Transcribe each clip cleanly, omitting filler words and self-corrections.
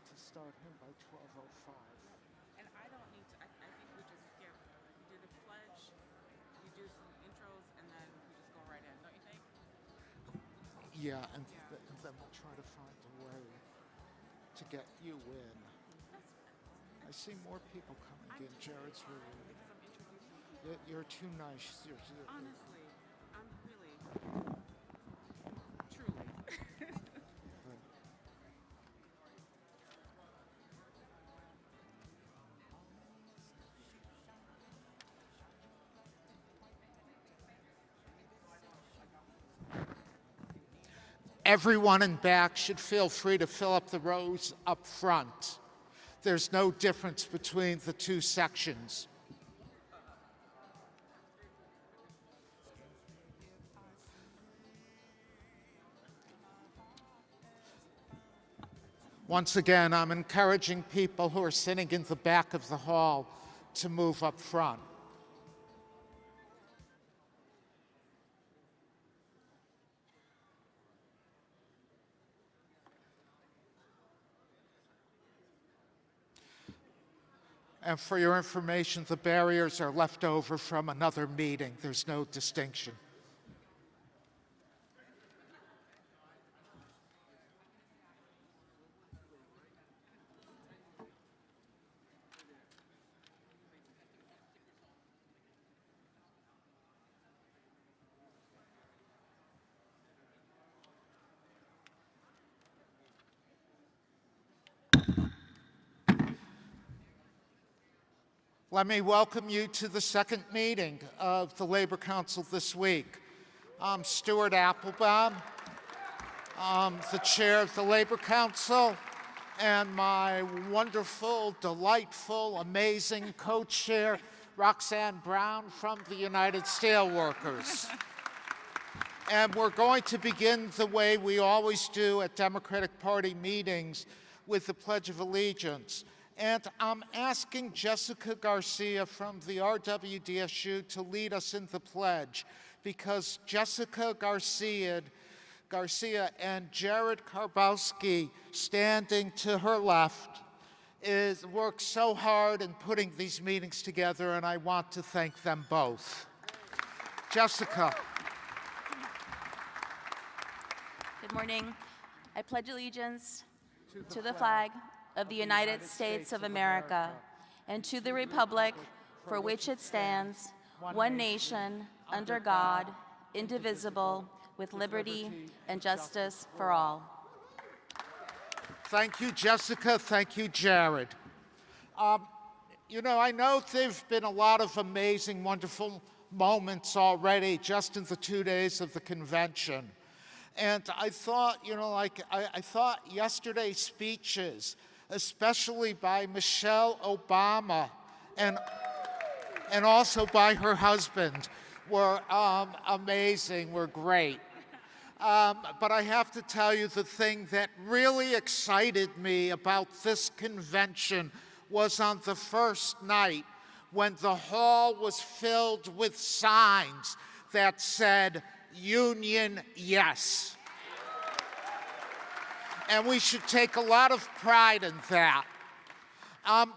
to start him by 12:05. And I don't need to, I think we just skip, we do the pledge, we do some intros, and then we just go right in, don't you think? Yeah, and Yeah. then we'll try to find a way to get you in. That's fine. I see more people coming in. Jared's really. Because I'm introducing people. You're too nice. Honestly, I'm really, truly. Everyone in back should feel free to fill up the rows up front. There's no difference between the two sections. Once again, I'm encouraging people who are sitting in the back of the hall to move up front. And for your information, the barriers are left over from another meeting. There's no distinction. Let me welcome you to the second meeting of the Labor Council this week. I'm Stuart Applebaum. I'm the chair of the Labor Council, and my wonderful, delightful, amazing co-chair, Roxanne Brown from the United Steelworkers. And we're going to begin the way we always do at Democratic Party meetings with the Pledge of Allegiance. And I'm asking Jessica Garcia from the RWDSU to lead us in the pledge, because Jessica Garcia and Jared Karbowski, standing to her left, worked so hard in putting these meetings together, and I want to thank them both. Jessica. Good morning. I pledge allegiance to the flag of the United States of America and to the republic for which it stands, one nation, under God, indivisible, with liberty and justice for all. Thank you, Jessica. Thank you, Jared. You know, I know there've been a lot of amazing, wonderful moments already just in the 2 days of the convention. And I thought, I thought yesterday's speeches, especially by Michelle Obama and also by her husband, were amazing, were great. But I have to tell you, the thing that really excited me about this convention was on the first night when the hall was filled with signs that said, "Union Yes." And we should take a lot of pride in that,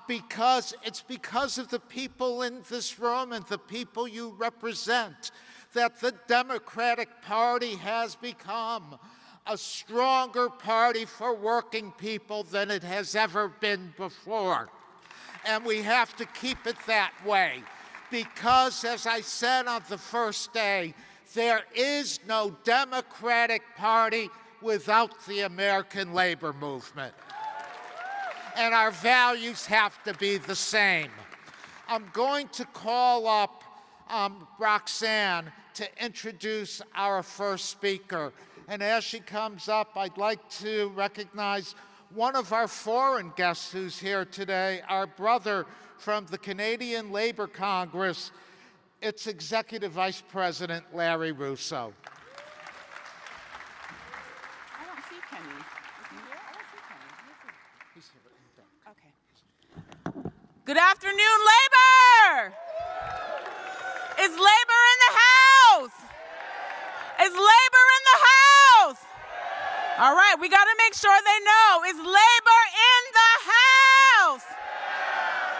because it's because of the people in this room and the people you represent that the Democratic Party has become a stronger party for working people than it has ever been before. And we have to keep it that way, because, as I said on the first day, there is no Democratic Party without the American labor movement. And our values have to be the same. I'm going to call up Roxanne to introduce our first speaker. And as she comes up, I'd like to recognize one of our foreign guests who's here today, our brother from the Canadian Labour Congress. It's Executive Vice President Larry Russo. I don't see Kenny. Is he here? I don't see Kenny. He's here, but in the back. Okay. Good afternoon, Labor! Is Labor in the house? Is Labor in the house? All right, we got to make sure they know. Is Labor in the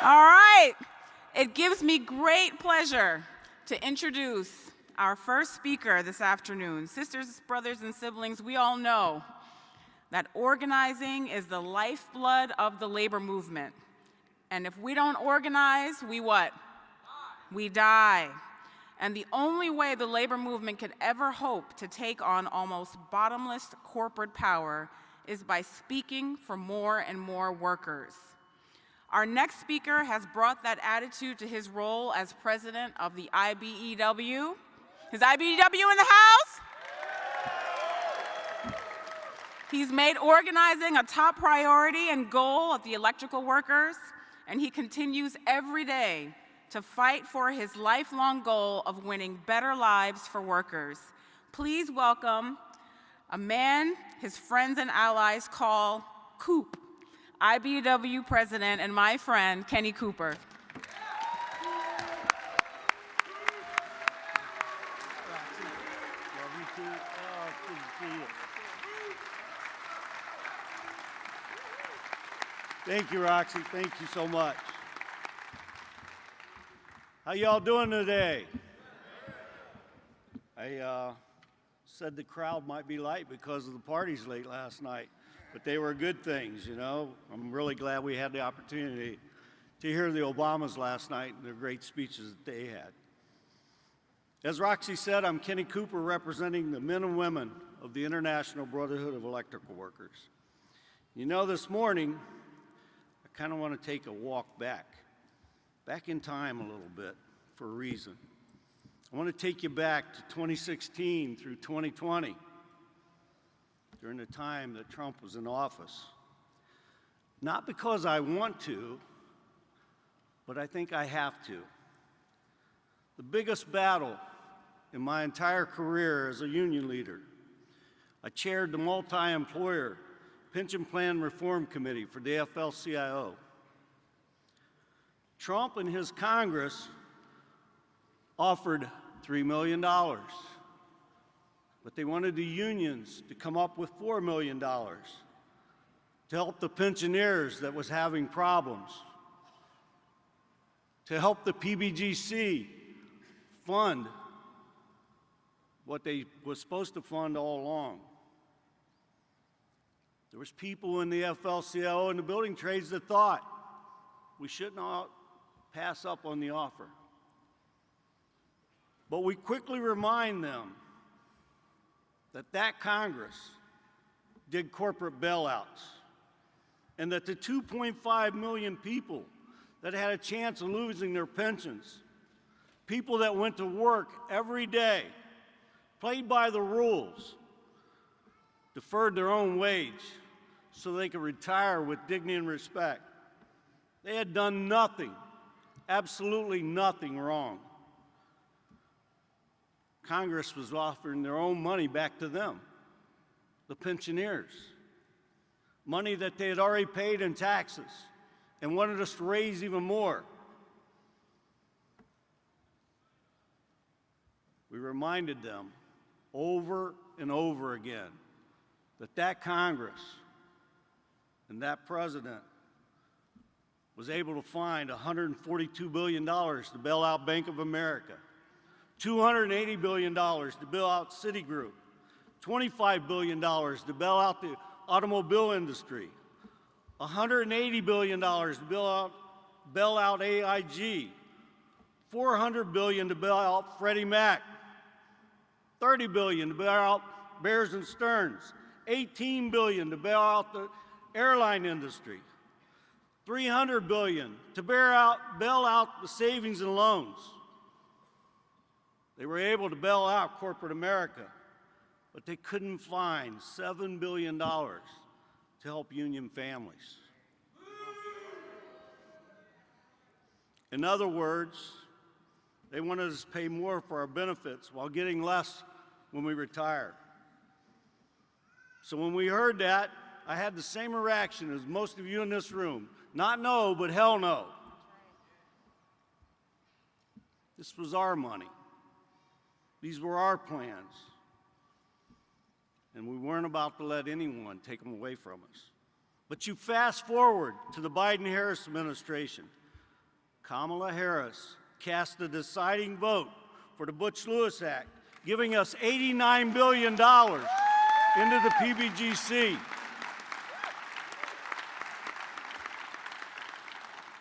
All right. It gives me great pleasure to introduce our first speaker this afternoon. Sisters, brothers, and siblings, we all know that organizing is the lifeblood of the labor movement. And if we don't organize, we what? We die. And the only way the labor movement could ever hope to take on almost bottomless corporate power is by speaking for more and more workers. Our next speaker has brought that attitude to his role as president of the IBEW. Is IBEW in the house? He's made organizing a top priority and goal of the electrical workers, and he continues every day to fight for his lifelong goal of winning better lives for workers. Please welcome a man his friends and allies call Coop, IBEW president and my friend, Kenny Cooper. Thank you, Roxy. Thank you so much. How y'all doing today? I said the crowd might be light because of the parties late last night, but they were good things, you know. I'm really glad we had the opportunity to hear the Obamas last night and their great speeches that they had. As Roxy said, I'm Kenny Cooper, representing the men and women of the International Brotherhood of Electrical Workers. You know, this morning, I kind of want to take a walk back in time a little bit for a reason. I want to take you back to 2016 through 2020, during the time that Trump was in office. Not because I want to, but I think I have to. The biggest battle in my entire career as a union leader, I chaired the multi-employer Pension Plan Reform Committee for the AFL-CIO. Trump and his Congress offered $3 million, but they wanted the unions to come up with $4 million to help the pensioners that was having problems, to help the PBGC fund what they was supposed to fund all along. There was people in the AFL-CIO and the building trades that thought we shouldn't pass up on the offer. But we quickly remind them that Congress did corporate bailouts, and that the 2.5 million people that had a chance of losing their pensions, people that went to work every day, played by the rules, deferred their own wage so they could retire with dignity and respect. They had done nothing, absolutely nothing wrong. Congress was offering their own money back to them, the pensioners, money that they had already paid in taxes and wanted us to raise even more. We reminded them over and over again that Congress and that president was able to find $142 billion to bail out Bank of America, $280 billion to bail out Citigroup, $25 billion to bail out the automobile industry, $180 billion to bail out AIG, $400 billion to bail out Freddie Mac, $30 billion to bail out Bears and Stearns, $18 billion to bail out the airline industry, $300 billion to bail out the savings and loans. They were able to bail out corporate America, but they couldn't find $7 billion to help union families. In other words, they wanted us to pay more for our benefits while getting less when we retire. So when we heard that, I had the same reaction as most of you in this room. Not no, but hell no. This was our money. These were our plans. And we weren't about to let anyone take them away from us. But you fast forward to the Biden-Harris administration. Kamala Harris cast the deciding vote for the Butch-Lewis Act, giving us $89 billion into the PBGC.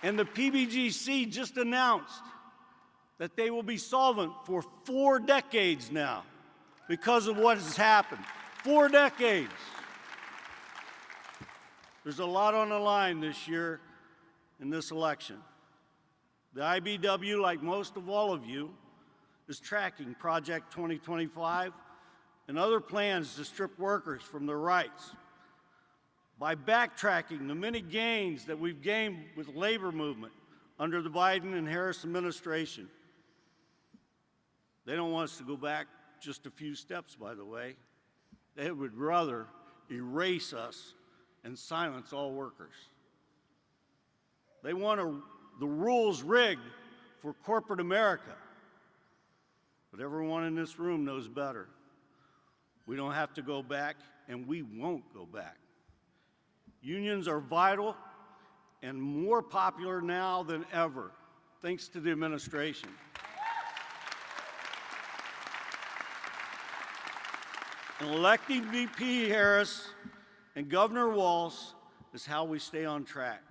And the PBGC just announced that they will be solvent for 4 decades now because of what has happened. 4 decades. There's a lot on the line this year in this election. The IBW, like most of all of you, is tracking Project 2025 and other plans to strip workers from their rights. By backtracking the many gains that we've gained with labor movement under the Biden and Harris administration. They don't want us to go back just a few steps, by the way. They would rather erase us and silence all workers. They want the rules rigged for corporate America. But everyone in this room knows better. We don't have to go back, and we won't go back. Unions are vital and more popular now than ever, thanks to the administration. And electing VP Harris and Governor Walz is how we stay on track.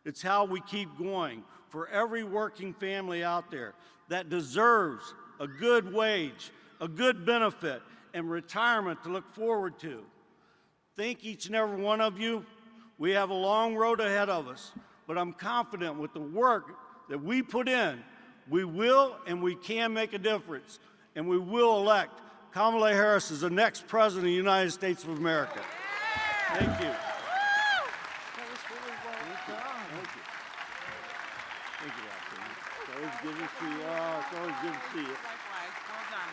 It's how we keep going for every working family out there that deserves a good wage, a good benefit, and retirement to look forward to. Thank each and every one of you. We have a long road ahead of us, but I'm confident with the work that we put in, we will and we can make a difference, and we will elect Kamala Harris as the next president of the United States of America. Thank you. That was really well done. Thank you, Dr. It's always good to see you. Oh, it's always good to see you. Likewise. Well done.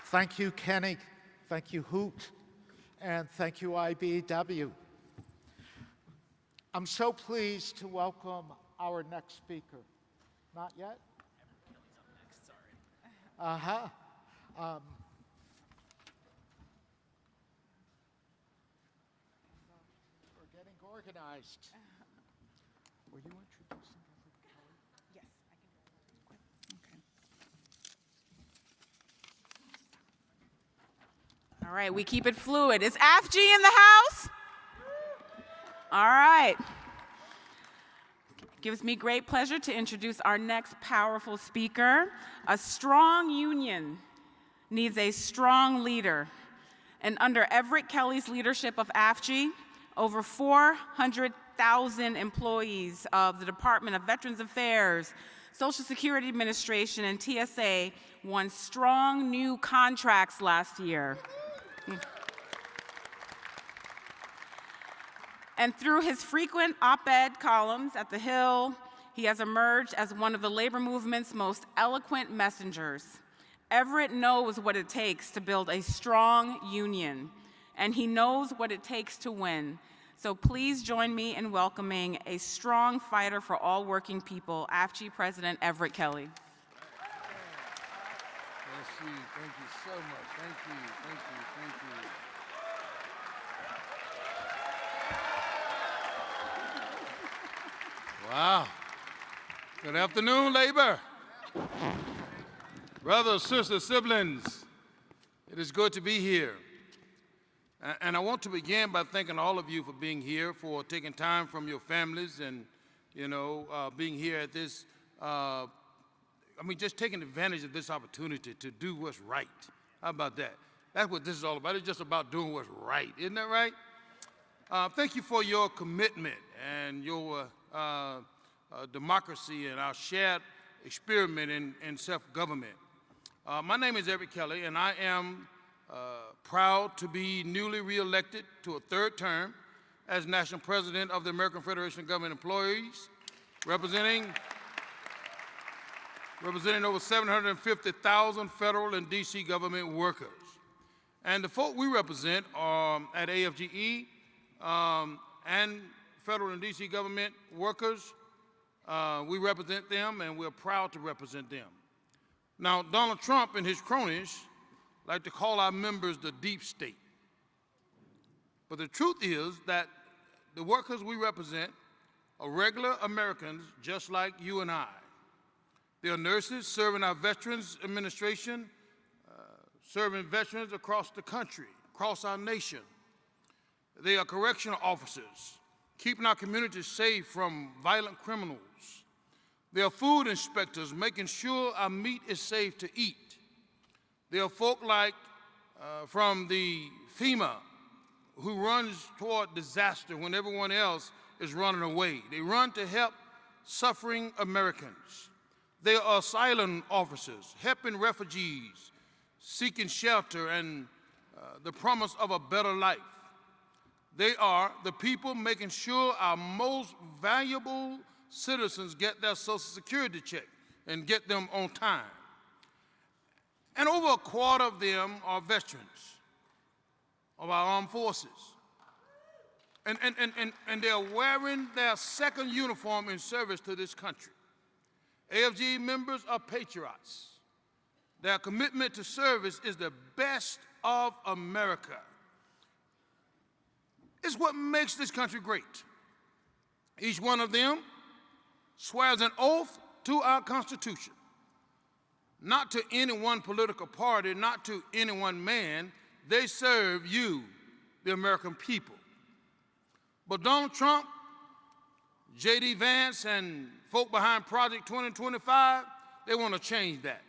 Thank you, Kenny. Thank you, Hoot. And thank you, IBW. I'm so pleased to welcome our next speaker. Not yet? Uh-huh. We're getting organized. Were you introducing Everett Kelly? Yes, I can. Okay. All right, we keep it fluid. Is AFG in the house? All right. It gives me great pleasure to introduce our next powerful speaker. A strong union needs a strong leader. And under Everett Kelly's leadership of AFG, over 400,000 employees of the Department of Veterans Affairs, Social Security Administration, and TSA won strong new contracts last year. And through his frequent op-ed columns at The Hill, he has emerged as one of the labor movement's most eloquent messengers. Everett knows what it takes to build a strong union, and he knows what it takes to win. So please join me in welcoming a strong fighter for all working people, AFG President Everett Kelly. Thank you so much. Thank you. Wow. Good afternoon, labor. Brothers, sisters, siblings, it is good to be here. And I want to begin by thanking all of you for being here, for taking time from your families and, being here at this, just taking advantage of this opportunity to do what's right. How about that? That's what this is all about. It's just about doing what's right. Isn't that right? Thank you for your commitment and your democracy and our shared experiment in self-government. My name is Everett Kelly, and I am proud to be newly reelected to a 3rd term as National President of the American Federation of Government Employees, representing over 750,000 federal and D.C. government workers. And the folk we represent are at AFGE and federal and D.C. government workers. We represent them, and we're proud to represent them. Now, Donald Trump and his cronies like to call our members the deep state. But the truth is that the workers we represent are regular Americans just like you and I. They are nurses serving our Veterans Administration, serving veterans across the country, across our nation. They are correctional officers, keeping our communities safe from violent criminals. They are food inspectors, making sure our meat is safe to eat. They are folk like from the FEMA who runs toward disaster when everyone else is running away. They run to help suffering Americans. They are asylum officers, helping refugees, seeking shelter and the promise of a better life. They are the people making sure our most valuable citizens get their Social Security check and get them on time. And over a quarter of them are veterans of our armed forces. And they're wearing their second uniform in service to this country. AFG members are patriots. Their commitment to service is the best of America. It's what makes this country great. Each one of them swears an oath to our Constitution, not to any one political party, not to any one man. They serve you, the American people. But Donald Trump, J.D. Vance, and folk behind Project 2025, they want to change that.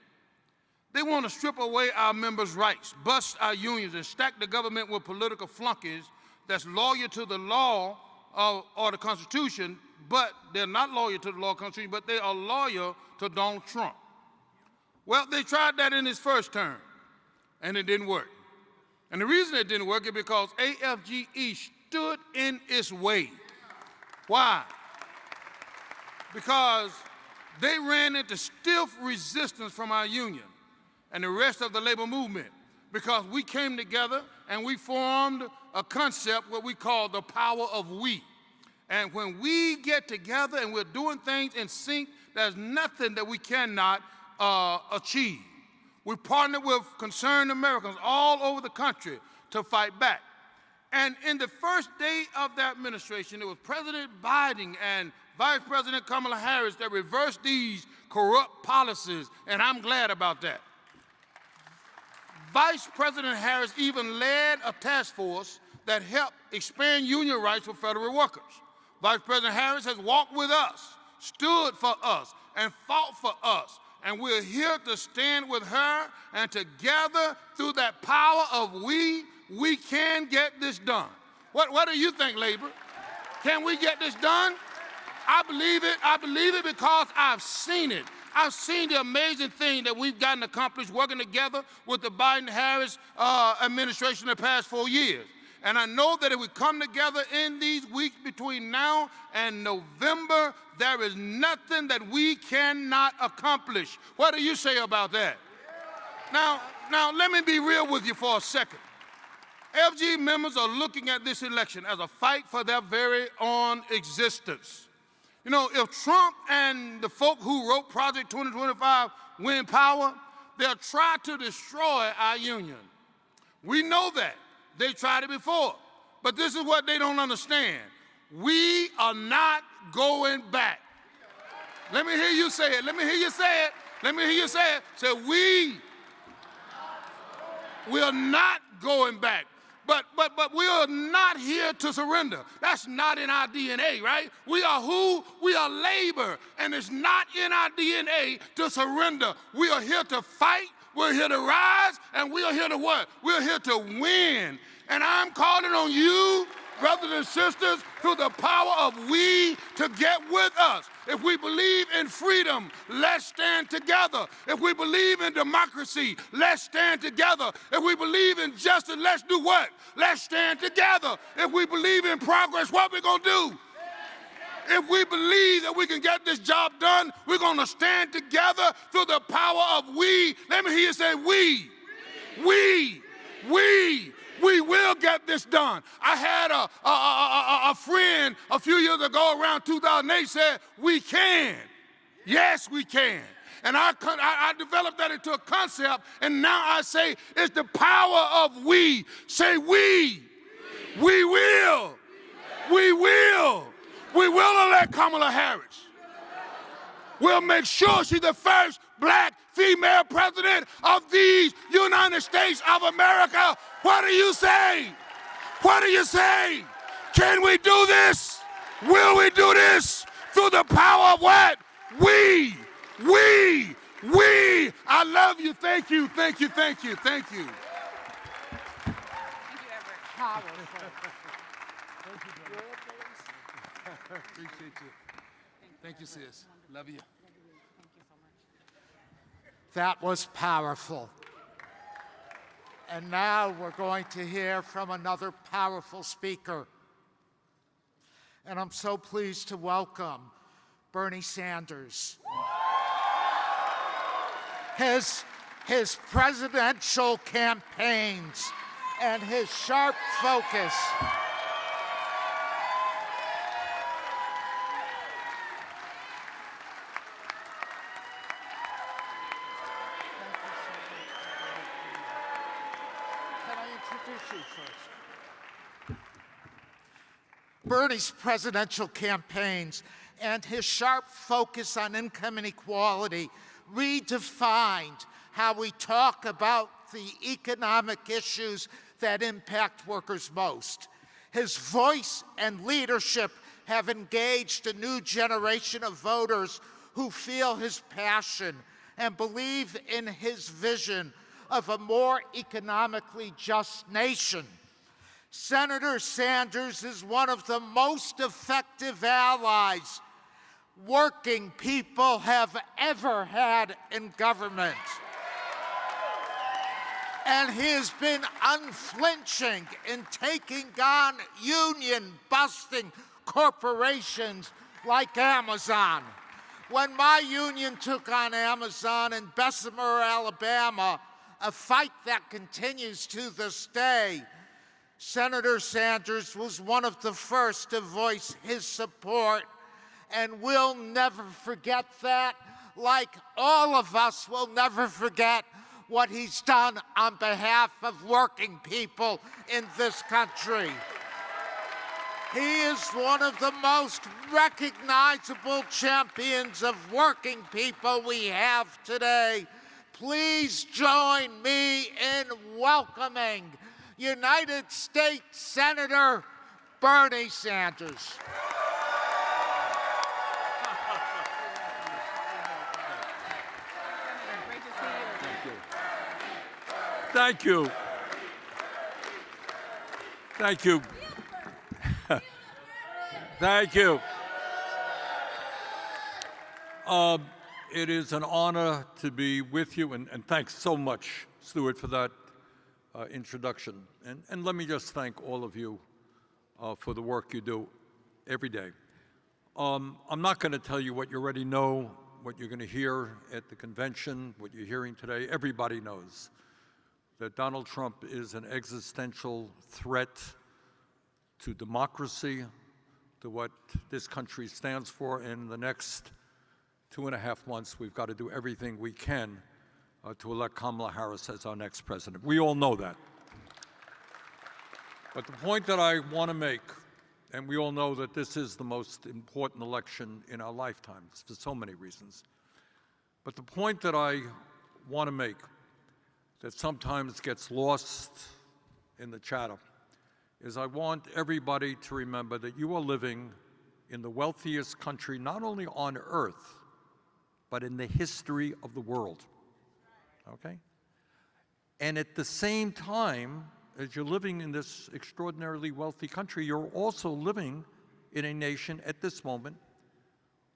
They want to strip away our members' rights, bust our unions, and stack the government with political flunkies that's loyal to the law or the Constitution, but they're not loyal to the law or Constitution, but they are loyal to Donald Trump. Well, they tried that in his first term, and it didn't work. And the reason it didn't work is because AFGE stood in its way. Why? Because they ran into stiff resistance from our union and the rest of the labor movement, because we came together and we formed a concept what we call the power of we. And when we get together and we're doing things in sync, there's nothing that we cannot achieve. We partnered with concerned Americans all over the country to fight back. And in the first day of the administration, it was President Biden and Vice President Kamala Harris that reversed these corrupt policies, and I'm glad about that. Vice President Harris even led a task force that helped expand union rights for federal workers. Vice President Harris has walked with us, stood for us, and fought for us. And we're here to stand with her, and together, through that power of we can get this done. What do you think, labor? Can we get this done? I believe it. I believe it because I've seen it. I've seen the amazing thing that we've gotten accomplished working together with the Biden-Harris administration the past 4 years. And I know that if we come together in these weeks between now and November, there is nothing that we cannot accomplish. What do you say about that? Now, let me be real with you for a second. FG members are looking at this election as a fight for their very own existence. You know, if Trump and the folk who wrote Project 2025 win power, they'll try to destroy our union. We know that. They tried it before. But this is what they don't understand. We are not going back. Let me hear you say it. Let me hear you say it. Let me hear you say it. Say, we are not going back. But we are not here to surrender. That's not in our DNA, right? We are who? We are labor, and it's not in our DNA to surrender. We are here to fight, we're here to rise, and we are here to what? We're here to win. And I'm calling on you, brothers and sisters, through the power of we to get with us. If we believe in freedom, let's stand together. If we believe in democracy, let's stand together. If we believe in justice, let's do what? Let's stand together. If we believe in progress, what we gonna do? If we believe that we can get this job done, we're gonna stand together through the power of we. Let me hear you say we. We will get this done. I had a friend a few years ago around 2008 said, we can. Yes, we can. And I developed that into a concept, and now I say it's the power of we. Say we. We will. We will. We will elect Kamala Harris. We'll make sure she's the first black female president of these United States of America. What do you say? What do you say? Can we do this? Will we do this through the power of what? We. I love you. Thank you. Thank you. Thank you. Thank you. Appreciate you. Thank you, sis. Love you. That was powerful. And now we're going to hear from another powerful speaker. And I'm so pleased to welcome Bernie Sanders. His presidential campaigns and his sharp focus Bernie's presidential campaigns and his sharp focus on income inequality redefined how we talk about the economic issues that impact workers most. His voice and leadership have engaged a new generation of voters who feel his passion and believe in his vision of a more economically just nation. Senator Sanders is one of the most effective allies working people have ever had in government. And he has been unflinching in taking on union-busting corporations like Amazon. When my union took on Amazon in Bessemer, Alabama, a fight that continues to this day, Senator Sanders was one of the first to voice his support, and we'll never forget that, like all of us will never forget what he's done on behalf of working people in this country. He is one of the most recognizable champions of working people we have today. Please join me in welcoming United States Senator Bernie Sanders. Thank you. Thank you. Thank you. It is an honor to be with you, and thanks so much, Stuart, for that introduction. And let me just thank all of you for the work you do every day. I'm not going to tell you what you already know, what you're going to hear at the convention, what you're hearing today. Everybody knows that Donald Trump is an existential threat to democracy, to what this country stands for. In the next 2.5 months, we've got to do everything we can to elect Kamala Harris as our next president. We all know that. But the point that I want to make, and we all know that this is the most important election in our lifetimes for so many reasons, but the point that I want to make that sometimes gets lost in the chatter is I want everybody to remember that you are living in the wealthiest country, not only on earth, but in the history of the world, okay? And at the same time, as you're living in this extraordinarily wealthy country, you're also living in a nation at this moment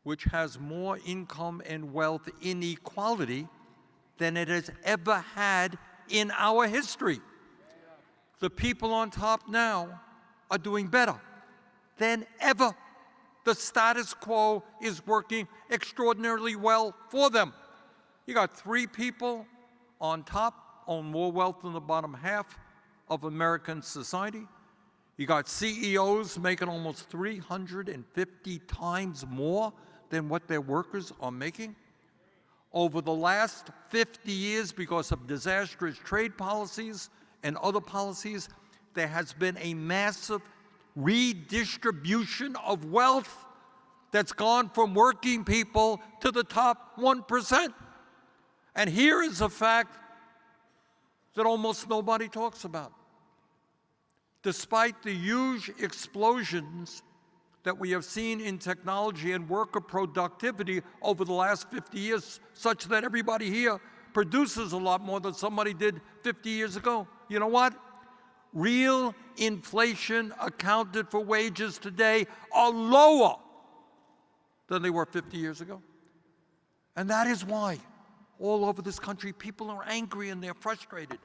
which has more income and wealth inequality than it has ever had in our history. The people on top now are doing better than ever. The status quo is working extraordinarily well for them. You got 3 people on top own more wealth than the bottom half of American society. You got CEOs making almost 350 times more than what their workers are making. Over the last 50 years, because of disastrous trade policies and other policies, there has been a massive redistribution of wealth that's gone from working people to the top 1%. And here is a fact that almost nobody talks about. Despite the huge explosions that we have seen in technology and worker productivity over the last 50 years, such that everybody here produces a lot more than somebody did 50 years ago. You know what? Real inflation accounted for wages today are lower than they were 50 years ago. And that is why all over this country people are angry and they're frustrated.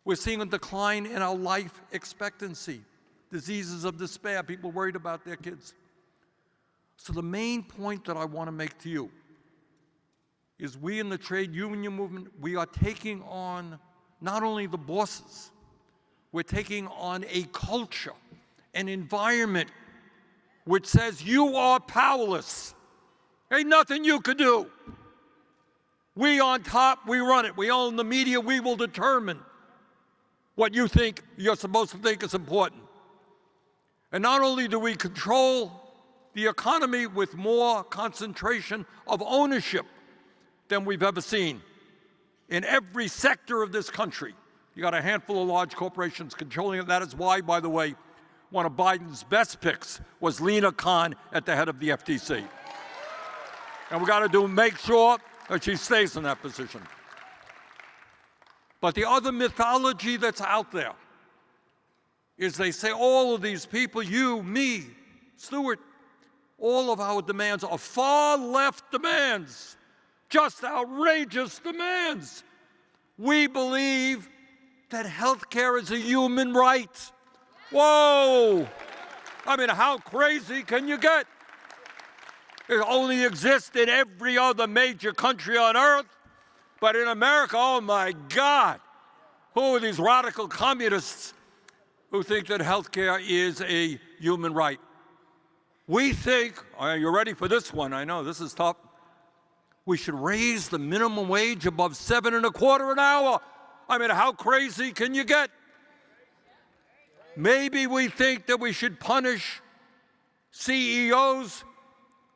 We're seeing a decline in our life expectancy, diseases of despair, people worried about their kids. So the main point that I want to make to you is we in the trade union movement, we are taking on not only the bosses, we're taking on a culture, an environment which says you are powerless. Ain't nothing you could do. We on top, we run it. We own the media, we will determine what you think you're supposed to think is important. And not only do we control the economy with more concentration of ownership than we've ever seen in every sector of this country. You got a handful of large corporations controlling it. That is why, by the way, one of Biden's best picks was Lena Khan at the head of the FTC. And we got to make sure that she stays in that position. But the other mythology that's out there is they say all of these people, you, me, Stewart, all of our demands are far left demands, just outrageous demands. We believe that health care is a human right. Whoa! I mean, how crazy can you get? It only exists in every other major country on earth. But in America, oh my God, who are these radical communists who think that health care is a human right? We think, are you ready for this one? I know, this is tough. We should raise the minimum wage above $7.25 an hour. I mean, how crazy can you get? Maybe we think that we should punish CEOs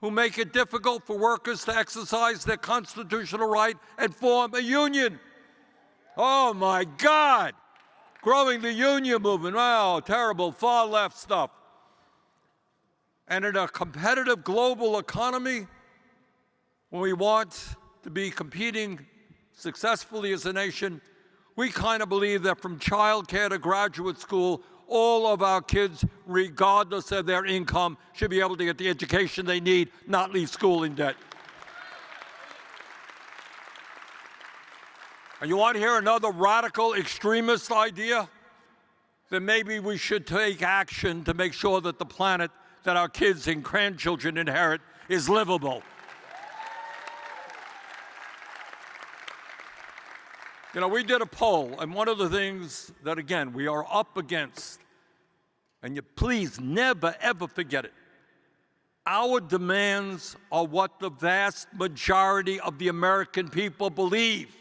who make it difficult for workers to exercise their constitutional right and form a union. Oh my God! Growing the union movement, wow, terrible, far left stuff. And in a competitive global economy, when we want to be competing successfully as a nation, we kind of believe that from childcare to graduate school, all of our kids, regardless of their income, should be able to get the education they need, not leave school in debt. And you want to hear another radical extremist idea? Then maybe we should take action to make sure that the planet that our kids and grandchildren inherit is livable. You know, we did a poll, and one of the things that, again, we are up against, and you please never, ever forget it, our demands are what the vast majority of the American people believe.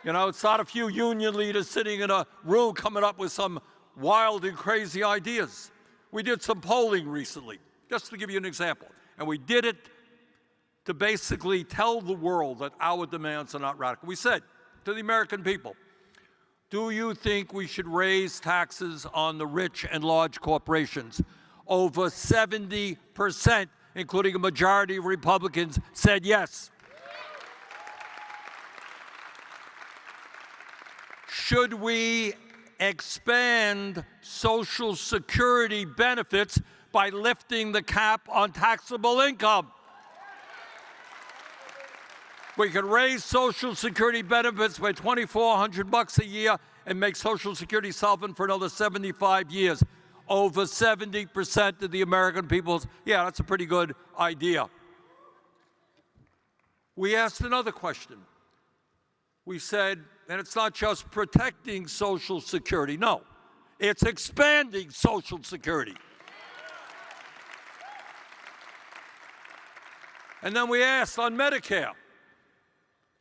You know, it's not a few union leaders sitting in a room coming up with some wild and crazy ideas. We did some polling recently, just to give you an example, and we did it to basically tell the world that our demands are not radical. We said to the American people, do you think we should raise taxes on the rich and large corporations? Over 70%, including a majority of Republicans, said yes. Should we expand Social Security benefits by lifting the cap on taxable income? We could raise Social Security benefits by $2,400 a year and make Social Security solvent for another 75 years. Over 70% of the American people, yeah, that's a pretty good idea. We asked another question. We said, and it's not just protecting Social Security, no, it's expanding Social Security. And then we asked on Medicare.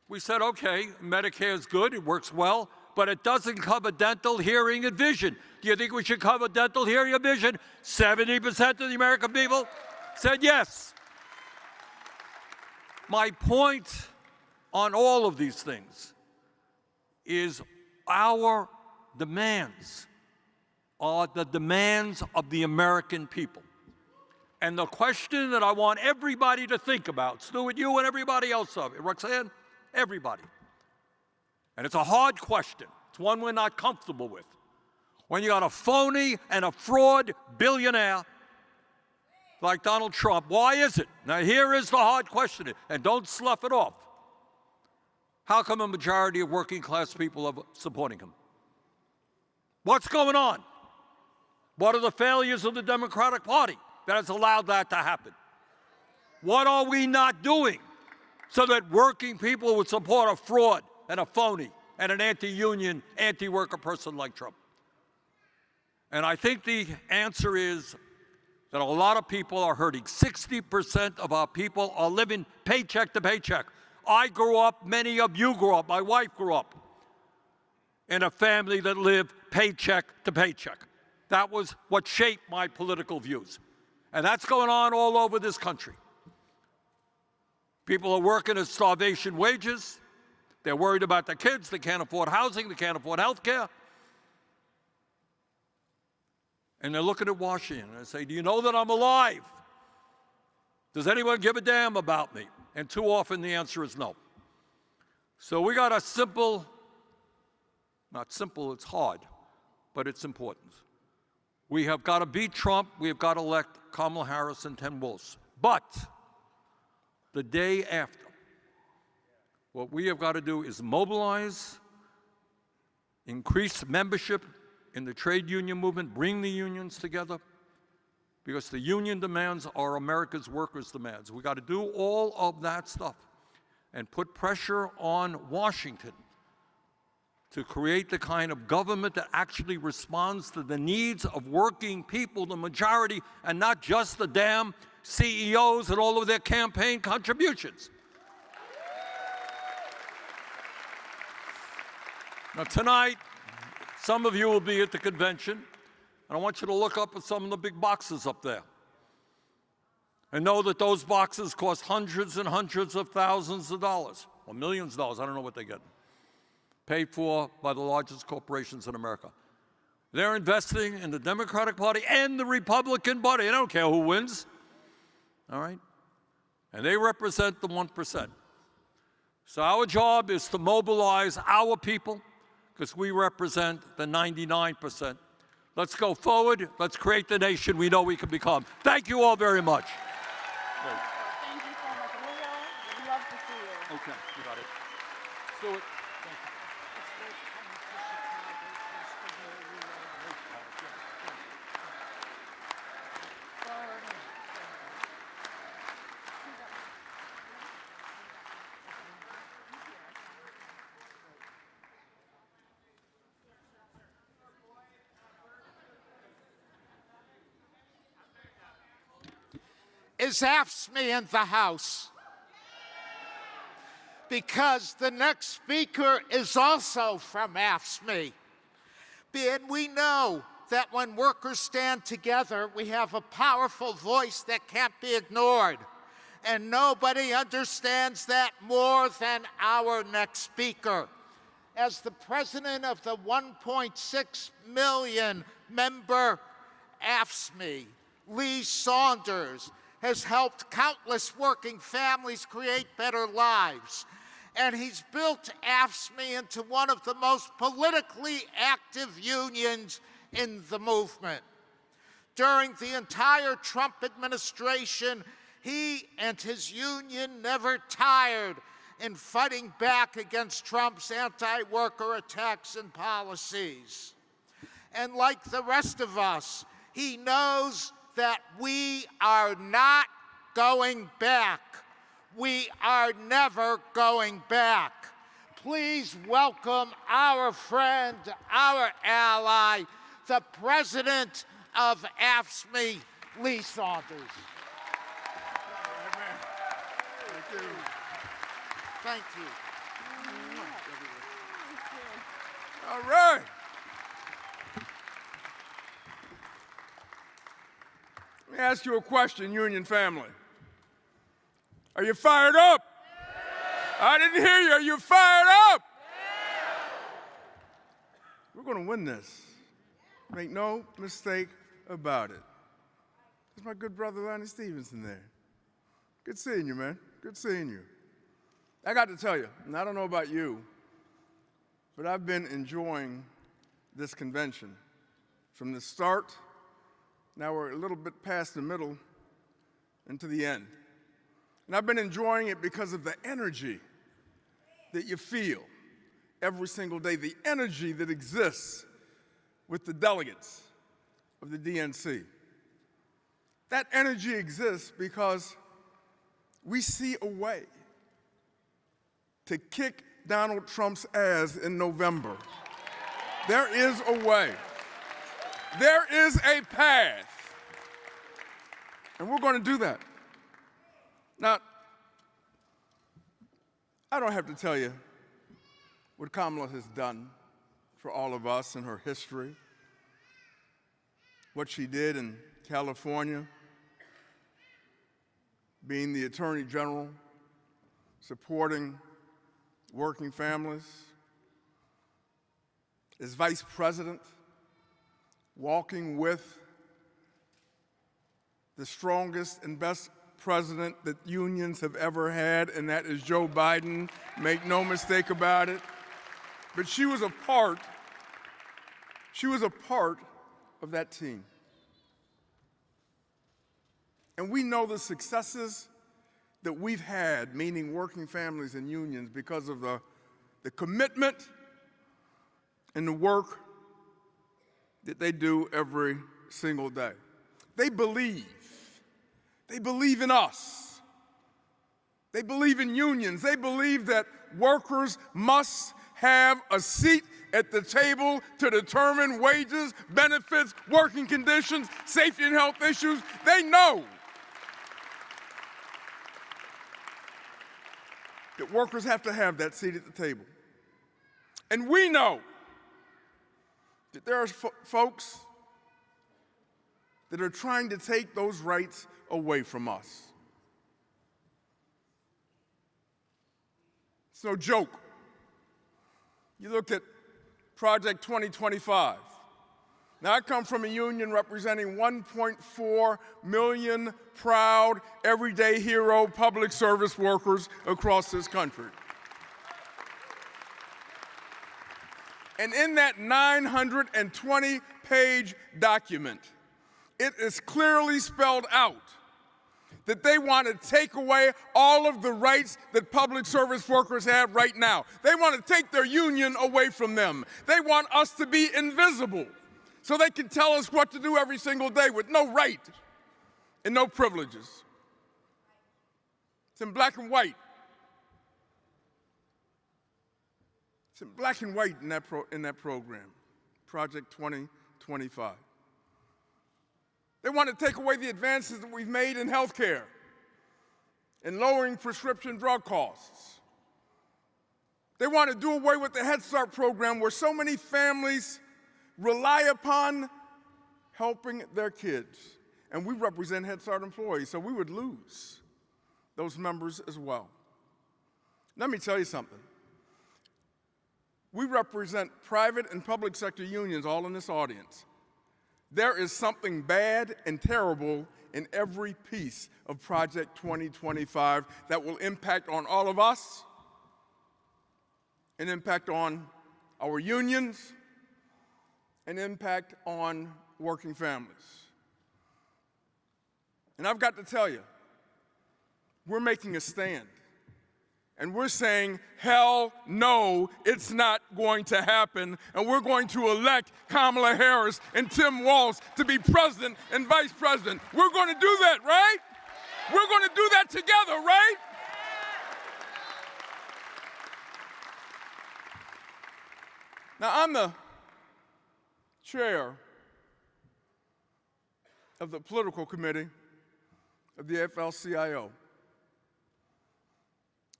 We said, okay, Medicare is good, it works well, but it doesn't cover dental, hearing, and vision. Do you think we should cover dental, hearing, and vision? 70% of the American people said yes. My point on all of these things is our demands are the demands of the American people. And the question that I want everybody to think about, Stuart, you and everybody else of it, Roxanne, everybody. And it's a hard question. It's one we're not comfortable with. When you got a phony and a fraud billionaire like Donald Trump, why is it? Now here is the hard question, and don't slough it off. How come a majority of working class people are supporting him? What's going on? What are the failures of the Democratic Party that has allowed that to happen? What are we not doing so that working people would support a fraud and a phony and an anti-union, anti-worker person like Trump? And I think the answer is that a lot of people are hurting. 60% of our people are living paycheck to paycheck. I grew up, many of you grew up, my wife grew up in a family that lived paycheck to paycheck. That was what shaped my political views. And that's going on all over this country. People are working at starvation wages. They're worried about their kids. They can't afford housing. They can't afford health care. And they're looking at Washington and they say, do you know that I'm alive? Does anyone give a damn about me? And too often the answer is no. So we got a simple, not simple, it's hard, but it's important. We have got to beat Trump. We have got to elect Kamala Harris and Ted Walz. But the day after, what we have got to do is mobilize, increase membership in the trade union movement, bring the unions together, because the union demands are America's workers' demands. We got to do all of that stuff and put pressure on Washington to create the kind of government that actually responds to the needs of working people, the majority, and not just the damn CEOs and all of their campaign contributions. Now tonight, some of you will be at the convention, and I want you to look up at some of the big boxes up there and know that those boxes cost hundreds and hundreds of thousands of dollars, or millions of dollars, I don't know what they get, paid for by the largest corporations in America. They're investing in the Democratic Party and the Republican Party. They don't care who wins, all right? And they represent the 1%. So our job is to mobilize our people, because we represent the 99%. Let's go forward. Let's create the nation we know we can become. Thank you all very much. Thank you so much, Leo. We'd love to see you. Okay, you got it. Stuart. Is AFSCME in the House? Because the next speaker is also from AFSCME. And we know that when workers stand together, we have a powerful voice that can't be ignored. And nobody understands that more than our next speaker. As the president of the 1.6 million member AFSCME, Lee Saunders, has helped countless working families create better lives. And he's built AFSCME into one of the most politically active unions in the movement. During the entire Trump administration, he and his union never tired in fighting back against Trump's anti-worker attacks and policies. And like the rest of us, he knows that we are not going back. We are never going back. Please welcome our friend, our ally, the president of AFSCME, Lee Saunders. Thank you. Thank you. All right. Let me ask you a question, Union family. Are you fired up? Yeah. I didn't hear you. Are you fired up? Yeah. We're going to win this. Make no mistake about it. There's my good brother, Lonnie Stevenson, there. Good seeing you, man. Good seeing you. I got to tell you, and I don't know about you, but I've been enjoying this convention from the start. Now we're a little bit past the middle and to the end. And I've been enjoying it because of the energy that you feel every single day, the energy that exists with the delegates of the DNC. That energy exists because we see a way to kick Donald Trump's ass in November. There is a way. There is a path. And we're going to do that. Now, I don't have to tell you what Kamala has done for all of us in her history, what she did in California, being the Attorney General, supporting working families, as Vice President, walking with the strongest and best president that unions have ever had, and that is Joe Biden. Make no mistake about it. But she was a part of that team. And we know the successes that we've had, meaning working families and unions, because of the commitment and the work that they do every single day. They believe. They believe in us. They believe in unions. They believe that workers must have a seat at the table to determine wages, benefits, working conditions, safety and health issues. They know that workers have to have that seat at the table. And we know that there are folks that are trying to take those rights away from us. It's no joke. You look at Project 2025. Now, I come from a union representing 1.4 million proud, everyday hero public service workers across this country. And in that 920-page document, it is clearly spelled out that they want to take away all of the rights that public service workers have right now. They want to take their union away from them. They want us to be invisible so they can tell us what to do every single day with no right and no privileges. It's in black and white. It's in black and white in that program, Project 2025. They want to take away the advances that we've made in health care and lowering prescription drug costs. They want to do away with the Head Start program where so many families rely upon helping their kids. And we represent Head Start employees, so we would lose those members as well. Let me tell you something. We represent private and public sector unions all in this audience. There is something bad and terrible in every piece of Project 2025 that will impact on all of us and impact on our unions and impact on working families. And I've got to tell you, we're making a stand. And we're saying, hell no, it's not going to happen. And we're going to elect Kamala Harris and Tim Walz to be president and vice president. We're going to do that, right? We're going to do that together, right? Now, I'm the chair of the political committee of the AFL-CIO.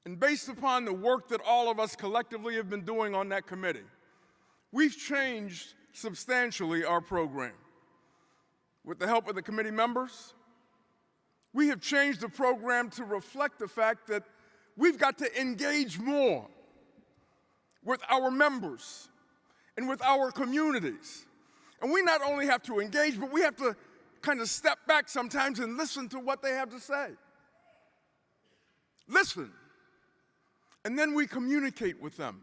And based upon the work that all of us collectively have been doing on that committee, we've changed substantially our program. With the help of the committee members, we have changed the program to reflect the fact that we've got to engage more with our members and with our communities. And we not only have to engage, but we have to kind of step back sometimes and listen to what they have to say. Listen. And then we communicate with them.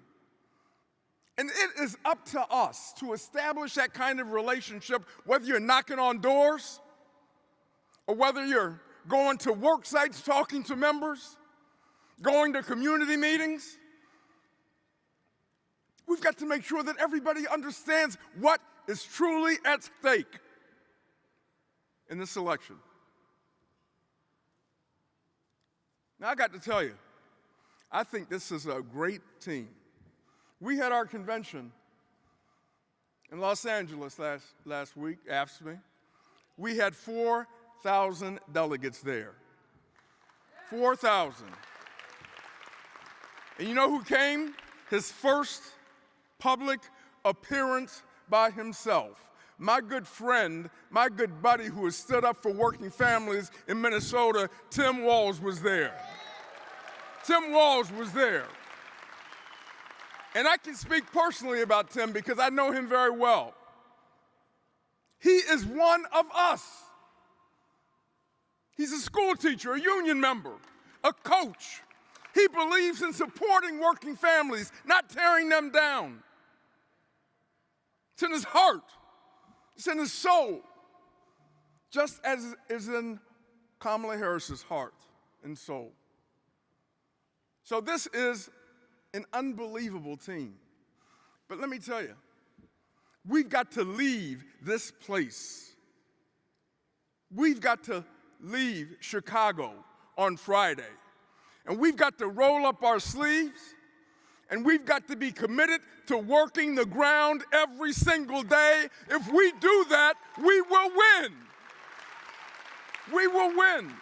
And it is up to us to establish that kind of relationship, whether you're knocking on doors or whether you're going to work sites talking to members, going to community meetings. We've got to make sure that everybody understands what is truly at stake in this election. Now, I got to tell you, I think this is a great team. We had our convention in Los Angeles last week, AFSCME. We had 4,000 delegates there. 4,000. And you know who came? His first public appearance by himself. My good friend, my good buddy who has stood up for working families in Minnesota, Tim Walz was there. Tim Walz was there. And I can speak personally about Tim because I know him very well. He is one of us. He's a school teacher, a union member, a coach. He believes in supporting working families, not tearing them down. It's in his heart. It's in his soul. Just as is in Kamala Harris's heart and soul. So this is an unbelievable team. But let me tell you, we've got to leave this place. We've got to leave Chicago on Friday. And we've got to roll up our sleeves, and we've got to be committed to working the ground every single day. If we do that, we will win. We will win.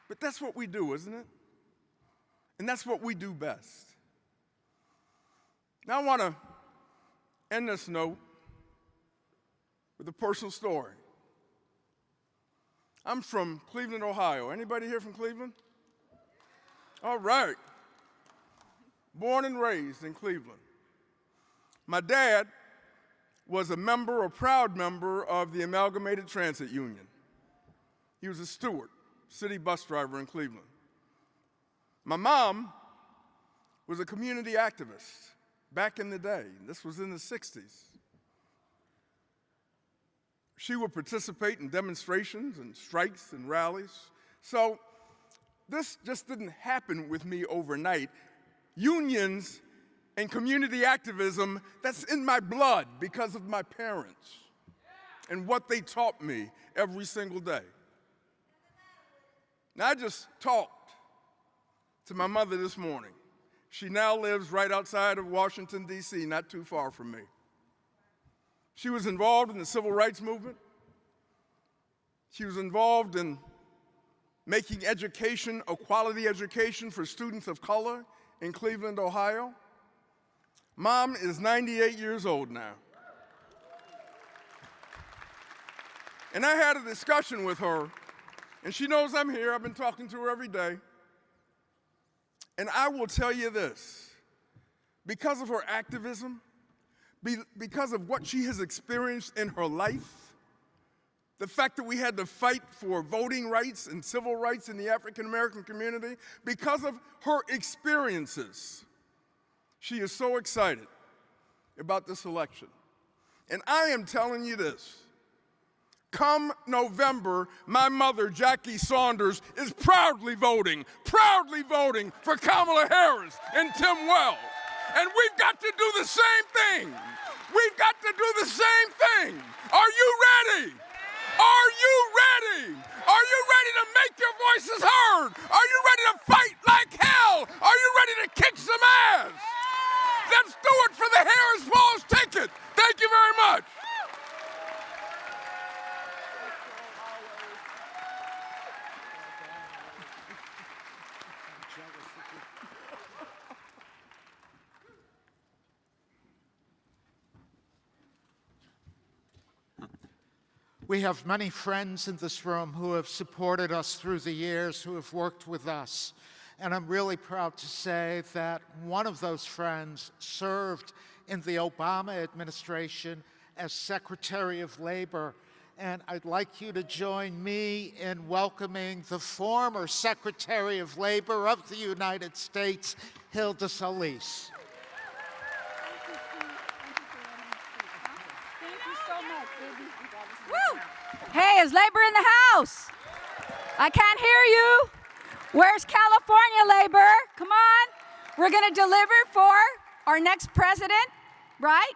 But that's what we do, isn't it? And that's what we do best. Now I want to end this note with a personal story. I'm from Cleveland, Ohio. Anybody here from Cleveland? All right. Born and raised in Cleveland. My dad was a proud member of the Amalgamated Transit Union. He was a steward, city bus driver in Cleveland. My mom was a community activist back in the day. This was in the 60s. She would participate in demonstrations and strikes and rallies. So this just didn't happen with me overnight. Unions and community activism, that's in my blood because of my parents and what they taught me every single day. Now, I just talked to my mother this morning. She now lives right outside of Washington, D.C., not too far from me. She was involved in the civil rights movement. She was involved in making education a quality education for students of color in Cleveland, Ohio. Mom is 98 years old now. And I had a discussion with her, and she knows I'm here. I've been talking to her every day. And I will tell you this, because of her activism, because of what she has experienced in her life, the fact that we had to fight for voting rights and civil rights in the African American community, because of her experiences, she is so excited about this election. And I am telling you this, come November, my mother, Jackie Saunders, is proudly voting for Kamala Harris and Tim Wells. And we've got to do the same thing. We've got to do the same thing. Are you ready? Are you ready? Are you ready to make your voices heard? Are you ready to fight like hell? Are you ready to kick some ass? Let's do it for the Harris-Walz ticket. Thank you very much. We have many friends in this room who have supported us through the years, who have worked with us. And I'm really proud to say that one of those friends served in the Obama administration as Secretary of Labor. And I'd like you to join me in welcoming the former Secretary of Labor of the United States, Hilda Solis. Woo! Hey, is labor in the house? I can't hear you. Where's California labor? Come on. We're going to deliver for our next president, right?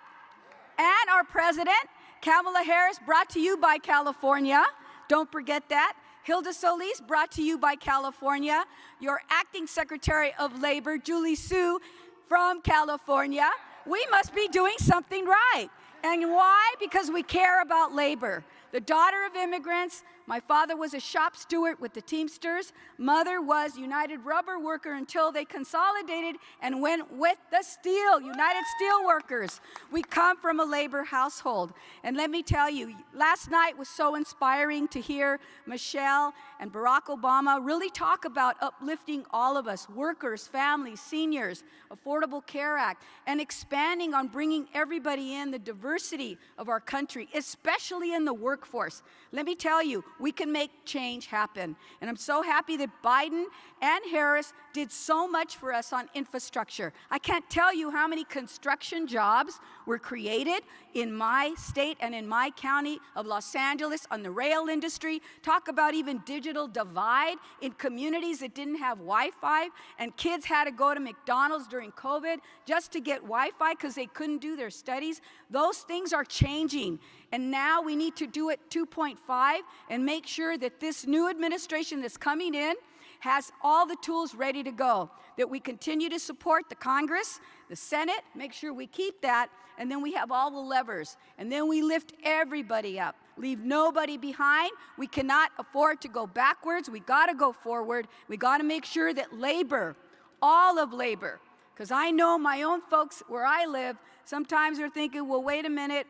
And our president, Kamala Harris, brought to you by California. Don't forget that. Hilda Solis, brought to you by California. Your acting Secretary of Labor, Julie Su, from California. We must be doing something right. And why? Because we care about labor. The daughter of immigrants, my father was a shop steward with the Teamsters. Mother was United Rubber Worker until they consolidated and went with the steel, United Steel Workers. We come from a labor household. And let me tell you, last night was so inspiring to hear Michelle and Barack Obama really talk about uplifting all of us, workers, families, seniors, Affordable Care Act, and expanding on bringing everybody in, the diversity of our country, especially in the workforce. Let me tell you, we can make change happen. And I'm so happy that Biden and Harris did so much for us on infrastructure. I can't tell you how many construction jobs were created in my state and in my county of Los Angeles on the rail industry. Talk about even digital divide in communities that didn't have Wi-Fi, and kids had to go to McDonald's during COVID just to get Wi-Fi because they couldn't do their studies. Those things are changing. And now we need to do it 2.5 and make sure that this new administration that's coming in has all the tools ready to go, that we continue to support the Congress, the Senate, make sure we keep that, and then we have all the levers, and then we lift everybody up, leave nobody behind. We cannot afford to go backwards. We got to go forward. We got to make sure that labor, all of labor, because I know my own folks where I live, sometimes they're thinking, well, wait a minute,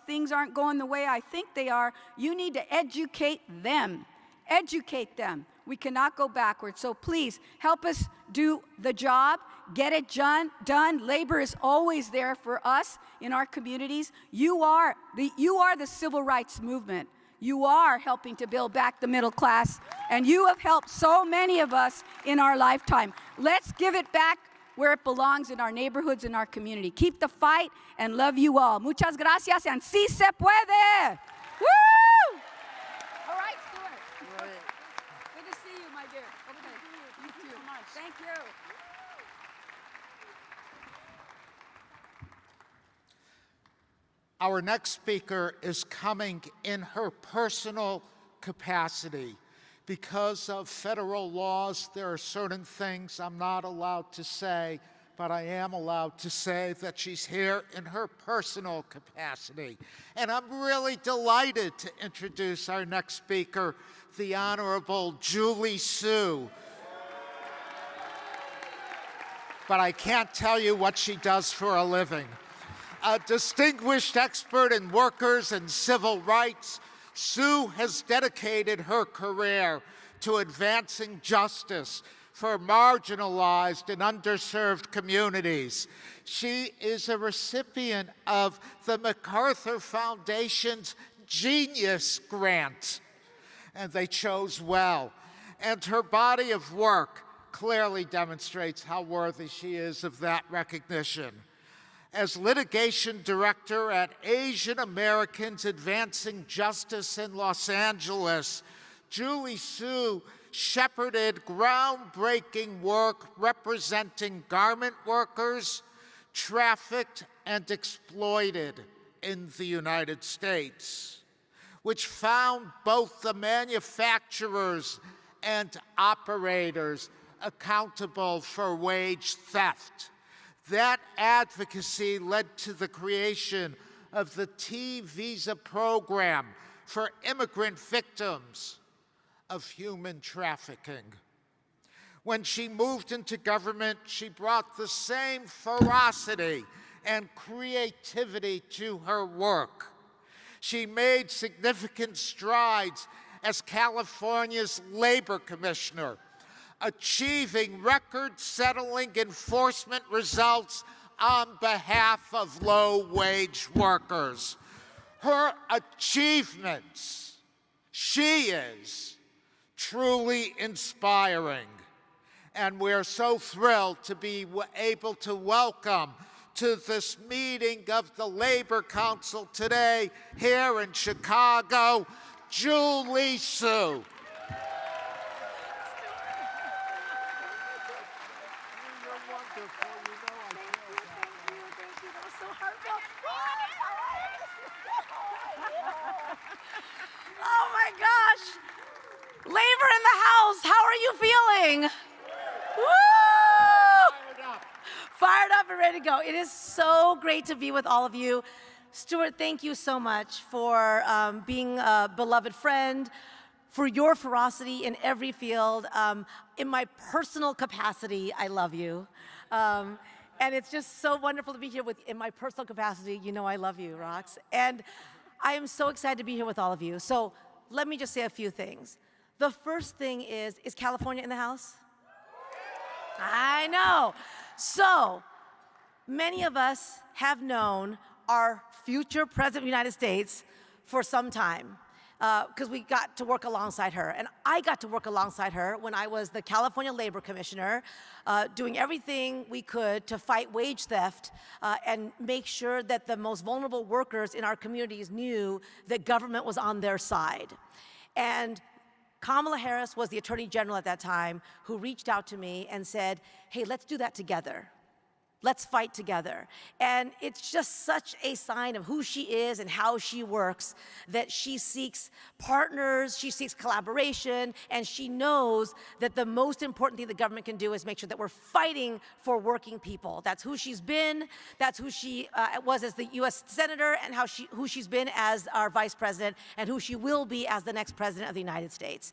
things aren't going the way I think they are. You need to educate them. Educate them. We cannot go backwards. So please help us do the job, get it done. Labor is always there for us in our communities. You are the civil rights movement. You are helping to build back the middle class, and you have helped so many of us in our lifetime. Let's give it back where it belongs, in our neighborhoods, in our community. Keep the fight, and love you all. Muchas gracias, and sí se puede. Woo! All right, Stuart. Good to see you, my dear. Over there. You too. Thank you. Our next speaker is coming in her personal capacity. Because of federal laws, there are certain things I'm not allowed to say, but I am allowed to say that she's here in her personal capacity. And I'm really delighted to introduce our next speaker, the Honorable Julie Su. But I can't tell you what she does for a living. A distinguished expert in workers and civil rights, Sue has dedicated her career to advancing justice for marginalized and underserved communities. She is a recipient of the MacArthur Foundation's Genius Grant, and they chose well. And her body of work clearly demonstrates how worthy she is of that recognition. As litigation director at Asian Americans Advancing Justice in Los Angeles, Julie Su shepherded groundbreaking work representing garment workers, trafficked and exploited in the United States, which found both the manufacturers and operators accountable for wage theft. That advocacy led to the creation of the T-Visa program for immigrant victims of human trafficking. When she moved into government, she brought the same ferocity and creativity to her work. She made significant strides as California's labor commissioner, achieving record-settling enforcement results on behalf of low-wage workers. Her achievements, she is truly inspiring. And we're so thrilled to be able to welcome to this meeting of the Labor Council today here in Chicago, Julie Su. Oh my gosh! Labor in the house, how are you feeling? Woo! Fired up and ready to go. It is so great to be with all of you. Stuart, thank you so much for being a beloved friend, for your ferocity in every field. In my personal capacity, I love you. And it's just so wonderful to be here in my personal capacity. You know I love you, Rox. And I am so excited to be here with all of you. So let me just say a few things. The first thing is California in the house? I know. So many of us have known our future President of the United States for some time because we got to work alongside her. And I got to work alongside her when I was the California Labor Commissioner, doing everything we could to fight wage theft and make sure that the most vulnerable workers in our communities knew that government was on their side. And Kamala Harris was the Attorney General at that time who reached out to me and said, hey, let's do that together. Let's fight together. And it's just such a sign of who she is and how she works that she seeks partners, she seeks collaboration, and she knows that the most important thing the government can do is make sure that we're fighting for working people. That's who she's been, that's who she was as the US Senator, and who she's been as our Vice President, and who she will be as the next President of the United States.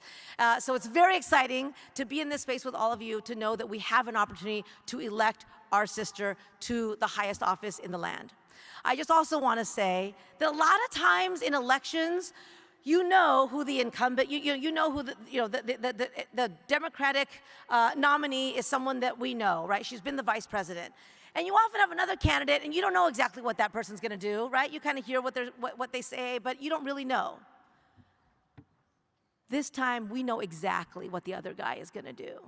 So it's very exciting to be in this space with all of you, to know that we have an opportunity to elect our sister to the highest office in the land. I just also want to say that a lot of times in elections, you know who the incumbent, you know who the Democratic nominee is, someone that we know, right? She's been the vice president. And you often have another candidate and you don't know exactly what that person's going to do, right? You kind of hear what they say, but you don't really know. This time we know exactly what the other guy is going to do.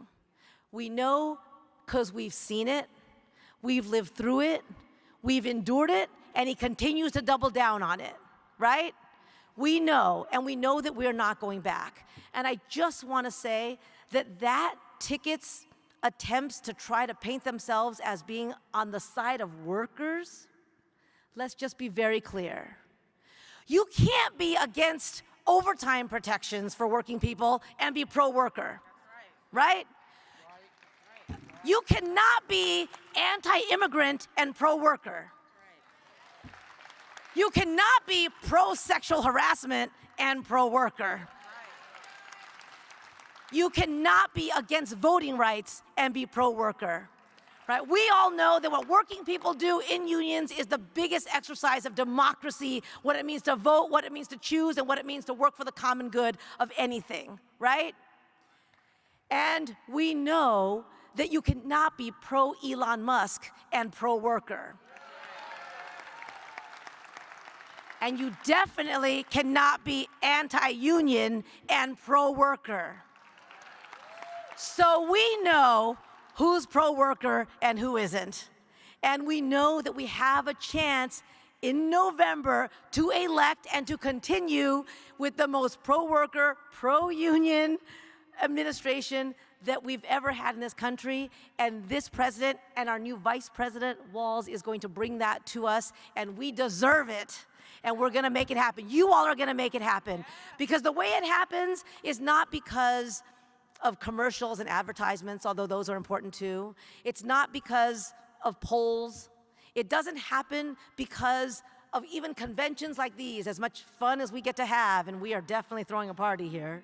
We know because we've seen it. We've lived through it, we've endured it, and he continues to double down on it, right? We know, and we know that we're not going back. And I just want to say that ticket's attempts to try to paint themselves as being on the side of workers, let's just be very clear. You can't be against overtime protections for working people and be pro-worker, right? You cannot be anti-immigrant and pro-worker. You cannot be pro-sexual harassment and pro-worker. You cannot be against voting rights and be pro-worker. Right? We all know that what working people do in unions is the biggest exercise of democracy, what it means to vote, what it means to choose, and what it means to work for the common good of anything, right? And we know that you cannot be pro-Elon Musk and pro-worker. And you definitely cannot be anti-union and pro-worker. So we know who's pro-worker and who isn't. And we know that we have a chance in November to elect and to continue with the most pro-worker, pro-union administration that we've ever had in this country, and this president and our new Vice President, Walz, is going to bring that to us, and we deserve it, and we're gonna make it happen. You all are gonna make it happen, because the way it happens is not because of commercials and advertisements, although those are important too. It's not because of polls. It doesn't happen because of even conventions like these, as much fun as we get to have, and we are definitely throwing a party here.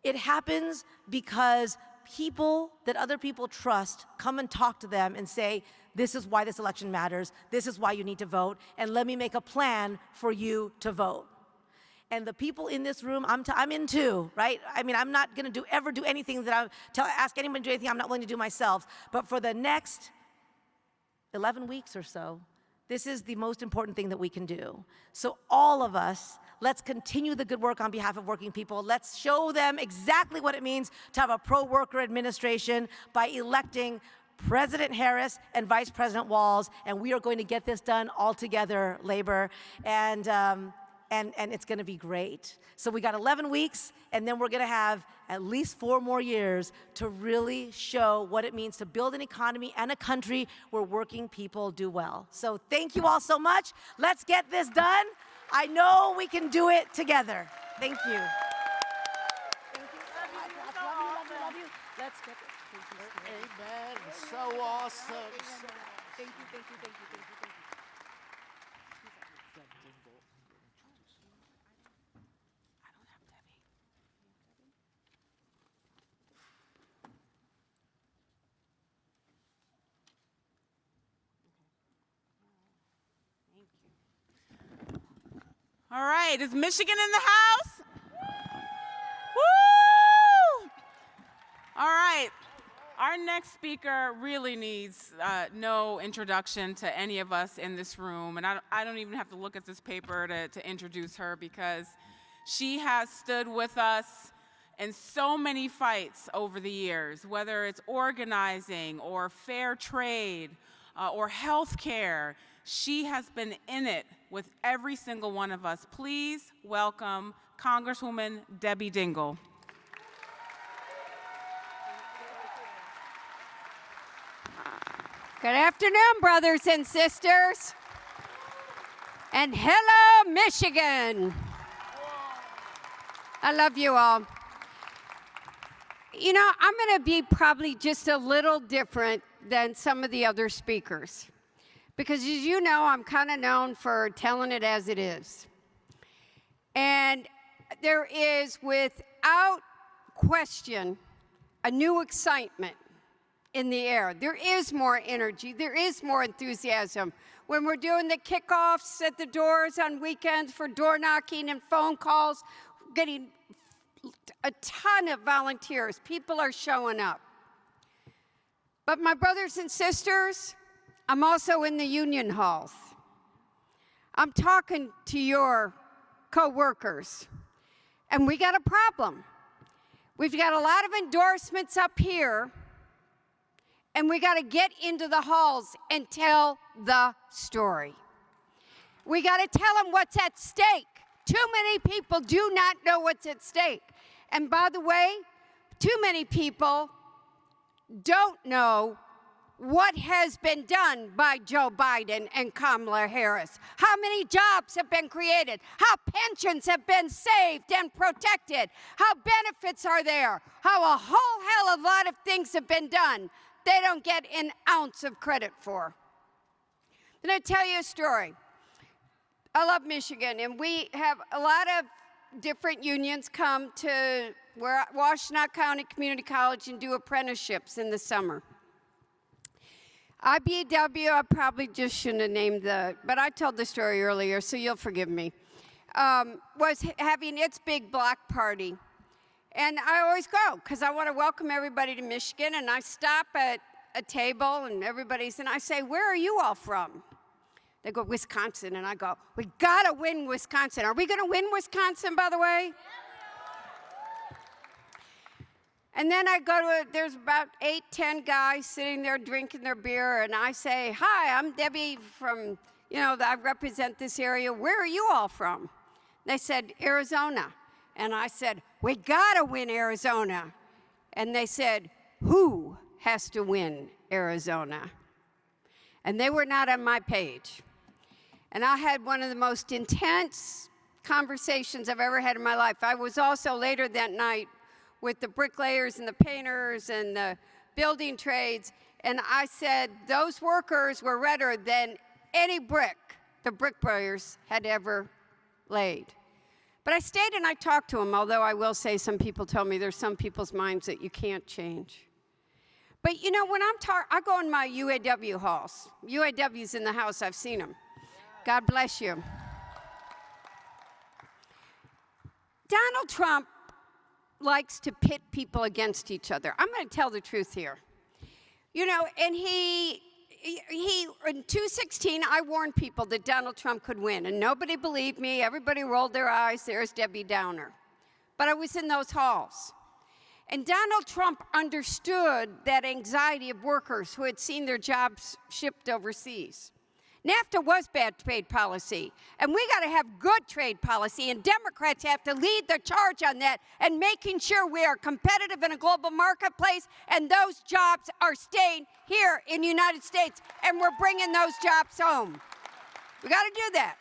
It happens because people that other people trust come and talk to them and say, this is why this election matters, this is why you need to vote, and let me make a plan for you to vote. And the people in this room, I'm in too, right? I mean, I'm not gonna ever do anything that ask anyone to do anything I'm not willing to do myself. But for the next 11 weeks or so, this is the most important thing that we can do. So all of us, let's continue the good work on behalf of working people. Let's show them exactly what it means to have a pro-worker administration by electing President Harris and Vice President Walz, and we are going to get this done all together, labor, and it's going to be great. So we got 11 weeks, and then we're going to have at least 4 more years to really show what it means to build an economy and a country where working people do well. So thank you all so much. Let's get this done. I know we can do it together. Thank you. Thank you. Love you. Let's get it. Amen. So awesome. Thank you, thank you, thank you, thank you, thank you. All right, is Michigan in the house? Woo! All right, our next speaker really needs no introduction to any of us in this room, and I don't even have to look at this paper to introduce her, because she has stood with us in so many fights over the years, whether it's organizing or fair trade or health care. She has been in it with every single one of us. Please welcome Congresswoman Debbie Dingle. Good afternoon, brothers and sisters. And hello, Michigan. I love you all. You know, I'm going to be probably just a little different than some of the other speakers, because as you know, I'm kind of known for telling it as it is. And there is, without question, a new excitement in the air. There is more energy. There is more enthusiasm. When we're doing the kickoffs at the doors on weekends for door knocking and phone calls, getting a ton of volunteers. People are showing up. But my brothers and sisters, I'm also in the union halls. I'm talking to your co-workers, and we got a problem. We've got a lot of endorsements up here, and we got to get into the halls and tell the story. We got to tell them what's at stake. Too many people do not know what's at stake. And by the way, too many people don't know what has been done by Joe Biden and Kamala Harris. How many jobs have been created? How pensions have been saved and protected? How benefits are there? How a whole hell of a lot of things have been done they don't get an ounce of credit for. I'm going to tell you a story. I love Michigan, and we have a lot of different unions come to Washtenaw County Community College and do apprenticeships in the summer. IBEW, I probably just shouldn't have named but I told the story earlier, so you'll forgive me, was having its big block party. And I always go, because I want to welcome everybody to Michigan, and I stop at a table, and and I say, where are you all from? They go, Wisconsin, and I go, we gotta win Wisconsin. Are we gonna win Wisconsin, by the way? And then I go to, there's about 8, 10 guys sitting there drinking their beer, and I say, hi, I'm Debbie from, I represent this area. Where are you all from? They said, Arizona. And I said, we gotta win Arizona. And they said, who has to win Arizona? And they were not on my page. And I had one of the most intense conversations I've ever had in my life. I was also later that night with the bricklayers and the painters and the building trades, and I said those workers were redder than any brick the bricklayers had ever laid. But I stayed and I talked to him, although I will say some people tell me there's some people's minds that you can't change. But you know, when I go in my UAW halls. UAW's in the house, I've seen them. God bless you. Donald Trump likes to pit people against each other. I'm going to tell the truth here. You know, and he in 2016, I warned people that Donald Trump could win, and nobody believed me. Everybody rolled their eyes. There's Debbie Downer. But I was in those halls. And Donald Trump understood that anxiety of workers who had seen their jobs shipped overseas. NAFTA was bad trade policy, and we got to have good trade policy, and Democrats have to lead the charge on that and making sure we are competitive in a global marketplace and those jobs are staying here in the United States, and we're bringing those jobs home. We got to do that.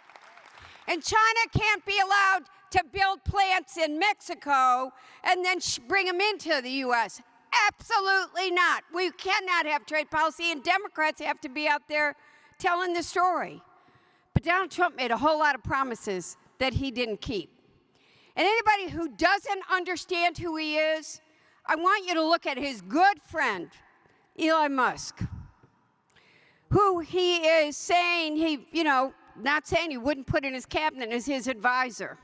And China can't be allowed to build plants in Mexico and then bring them into the U.S. Absolutely not. We cannot have trade policy, and Democrats have to be out there telling the story. But Donald Trump made a whole lot of promises that he didn't keep. And anybody who doesn't understand who he is, I want you to look at his good friend, Elon Musk, who he is saying not saying he wouldn't put in his cabinet as his advisor.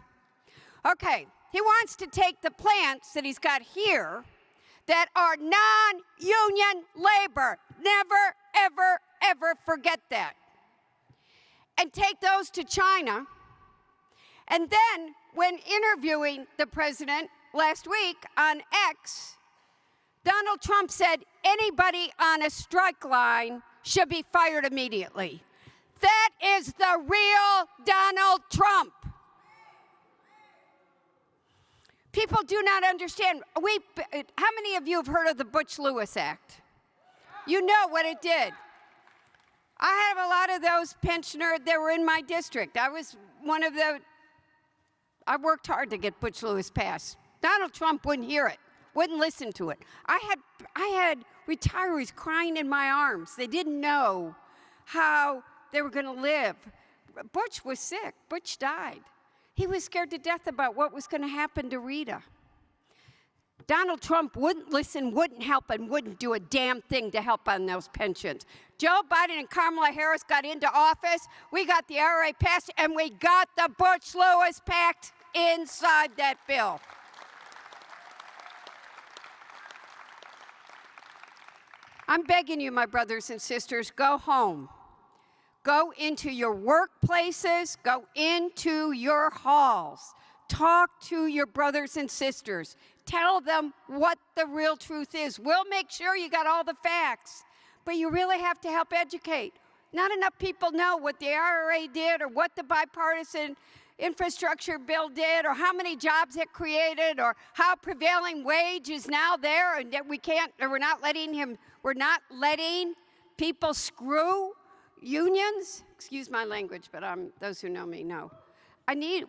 Okay, he wants to take the plants that he's got here that are non-union labor. Never, ever, ever forget that. And take those to China. And then, when interviewing the president last week on X, Donald Trump said anybody on a strike line should be fired immediately. That is the real Donald Trump. People do not understand. How many of you have heard of the Butch-Lewis Act? You know what it did. I have a lot of those pensioners that were in my district. I was I worked hard to get Butch-Lewis passed. Donald Trump wouldn't hear it, wouldn't listen to it. I had retirees crying in my arms. They didn't know how they were going to live. Butch was sick. Butch died. He was scared to death about what was going to happen to Rita. Donald Trump wouldn't listen, wouldn't help, and wouldn't do a damn thing to help on those pensions. Joe Biden and Kamala Harris got into office. We got the IRA passed, and we got the Butch-Lewis Pact inside that bill. I'm begging you, my brothers and sisters, go home. Go into your workplaces, go into your halls. Talk to your brothers and sisters. Tell them what the real truth is. We'll make sure you got all the facts, but you really have to help educate. Not enough people know what the IRA did or what the bipartisan infrastructure bill did or how many jobs it created or how prevailing wage is now there and that we're not letting people screw unions. Excuse my language, but those who know me know.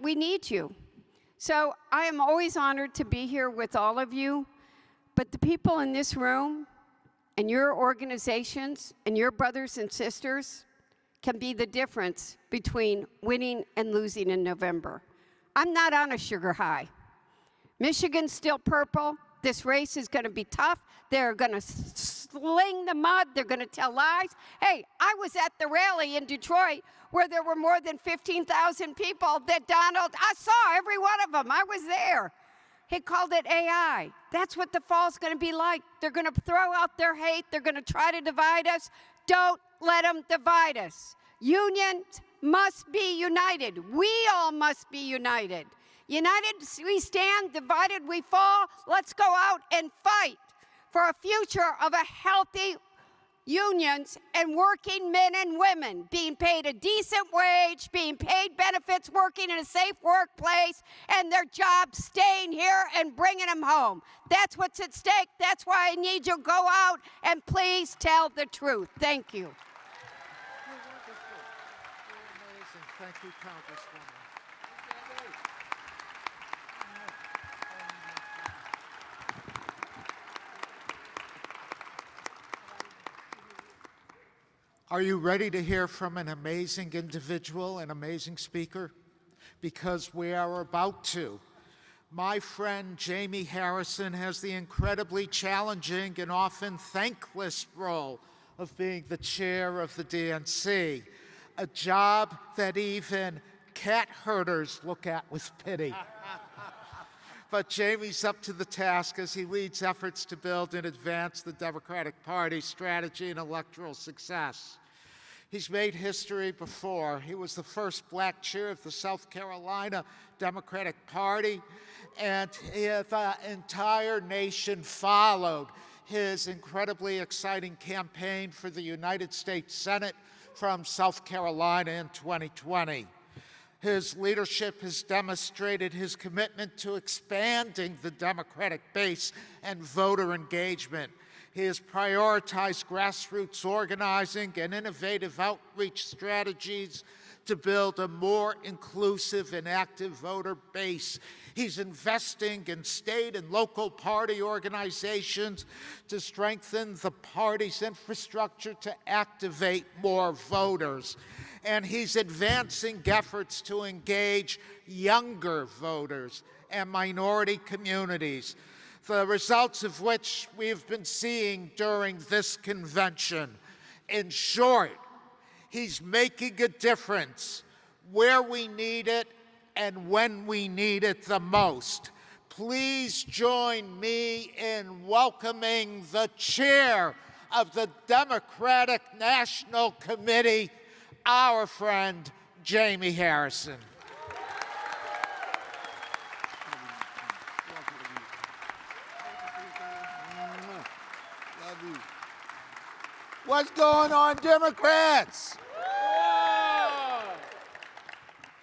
We need you. So I am always honored to be here with all of you, but the people in this room and your organizations and your brothers and sisters can be the difference between winning and losing in November. I'm not on a sugar high. Michigan's still purple. This race is going to be tough. They're going to sling the mud. They're going to tell lies. Hey, I was at the rally in Detroit where there were more than 15,000 people I saw every one of them. I was there. He called it AI. That's what the fall's going to be like. They're going to throw out their hate. They're going to try to divide us. Don't let them divide us. Unions must be united. We all must be united. United we stand, divided we fall. Let's go out and fight for a future of a healthy unions and working men and women being paid a decent wage, being paid benefits, working in a safe workplace, and their jobs staying here and bringing them home. That's what's at stake. That's why I need you to go out and please tell the truth. Thank you. You're wonderful. You're amazing. Thank you, Congresswoman. Are you ready to hear from an amazing individual, an amazing speaker? because we are about to. My friend Jamie Harrison has the incredibly challenging and often thankless role of being the chair of the DNC, a job that even cat herders look at with pity. But Jamie's up to the task as he leads efforts to build and advance the Democratic Party's strategy and electoral success. He's made history before. He was the first black chair of the South Carolina Democratic Party, and the entire nation followed his incredibly exciting campaign for the United States Senate from South Carolina in 2020. His leadership has demonstrated his commitment to expanding the Democratic base and voter engagement. He has prioritized grassroots organizing and innovative outreach strategies to build a more inclusive and active voter base. He's investing in state and local party organizations to strengthen the party's infrastructure to activate more voters. And he's advancing efforts to engage younger voters and minority communities, the results of which we've been seeing during this convention. In short, he's making a difference where we need it and when we need it the most. Please join me in welcoming the chair of the Democratic National Committee, our friend Jamie Harrison. What's going on, Democrats?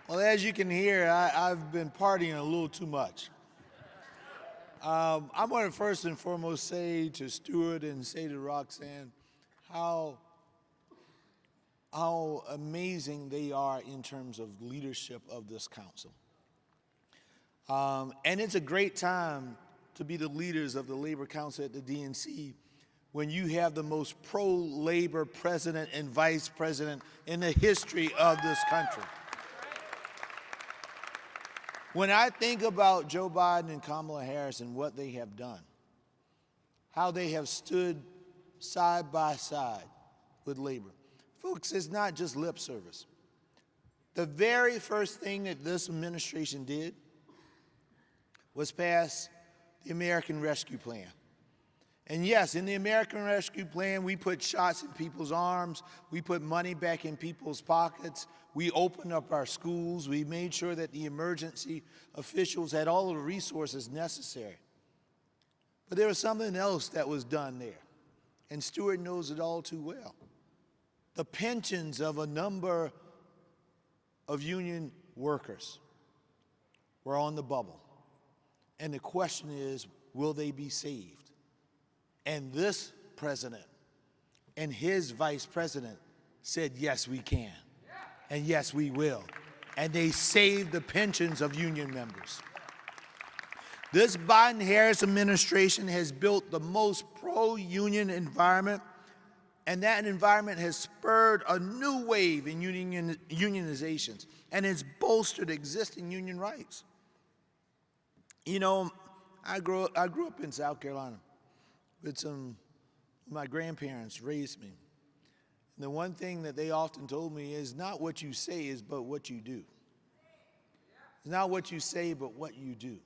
Well, as you can hear, I've been partying a little too much. I want to first and foremost say to Stuart and say to Roxanne how amazing they are in terms of leadership of this council. And it's a great time to be the leaders of the Labor Council at the DNC when you have the most pro-labor president and vice president in the history of this country. When I think about Joe Biden and Kamala Harris and what they have done, how they have stood side by side with labor, folks, it's not just lip service. The very first thing that this administration did was pass the American Rescue Plan. And yes, in the American Rescue Plan, we put shots in people's arms, we put money back in people's pockets, we opened up our schools, we made sure that the emergency officials had all of the resources necessary. But there was something else that was done there, and Stuart knows it all too well. The pensions of a number of union workers were on the bubble. And the question is, will they be saved? And this president and his vice president said, yes, we can. And yes, we will. And they saved the pensions of union members. This Biden-Harris administration has built the most pro-union environment, and that environment has spurred a new wave in unionizations, and it's bolstered existing union rights. You know, I grew up in South Carolina. My grandparents raised me. And the one thing that they often told me is not what you say is but what you do. It's not what you say but what you do.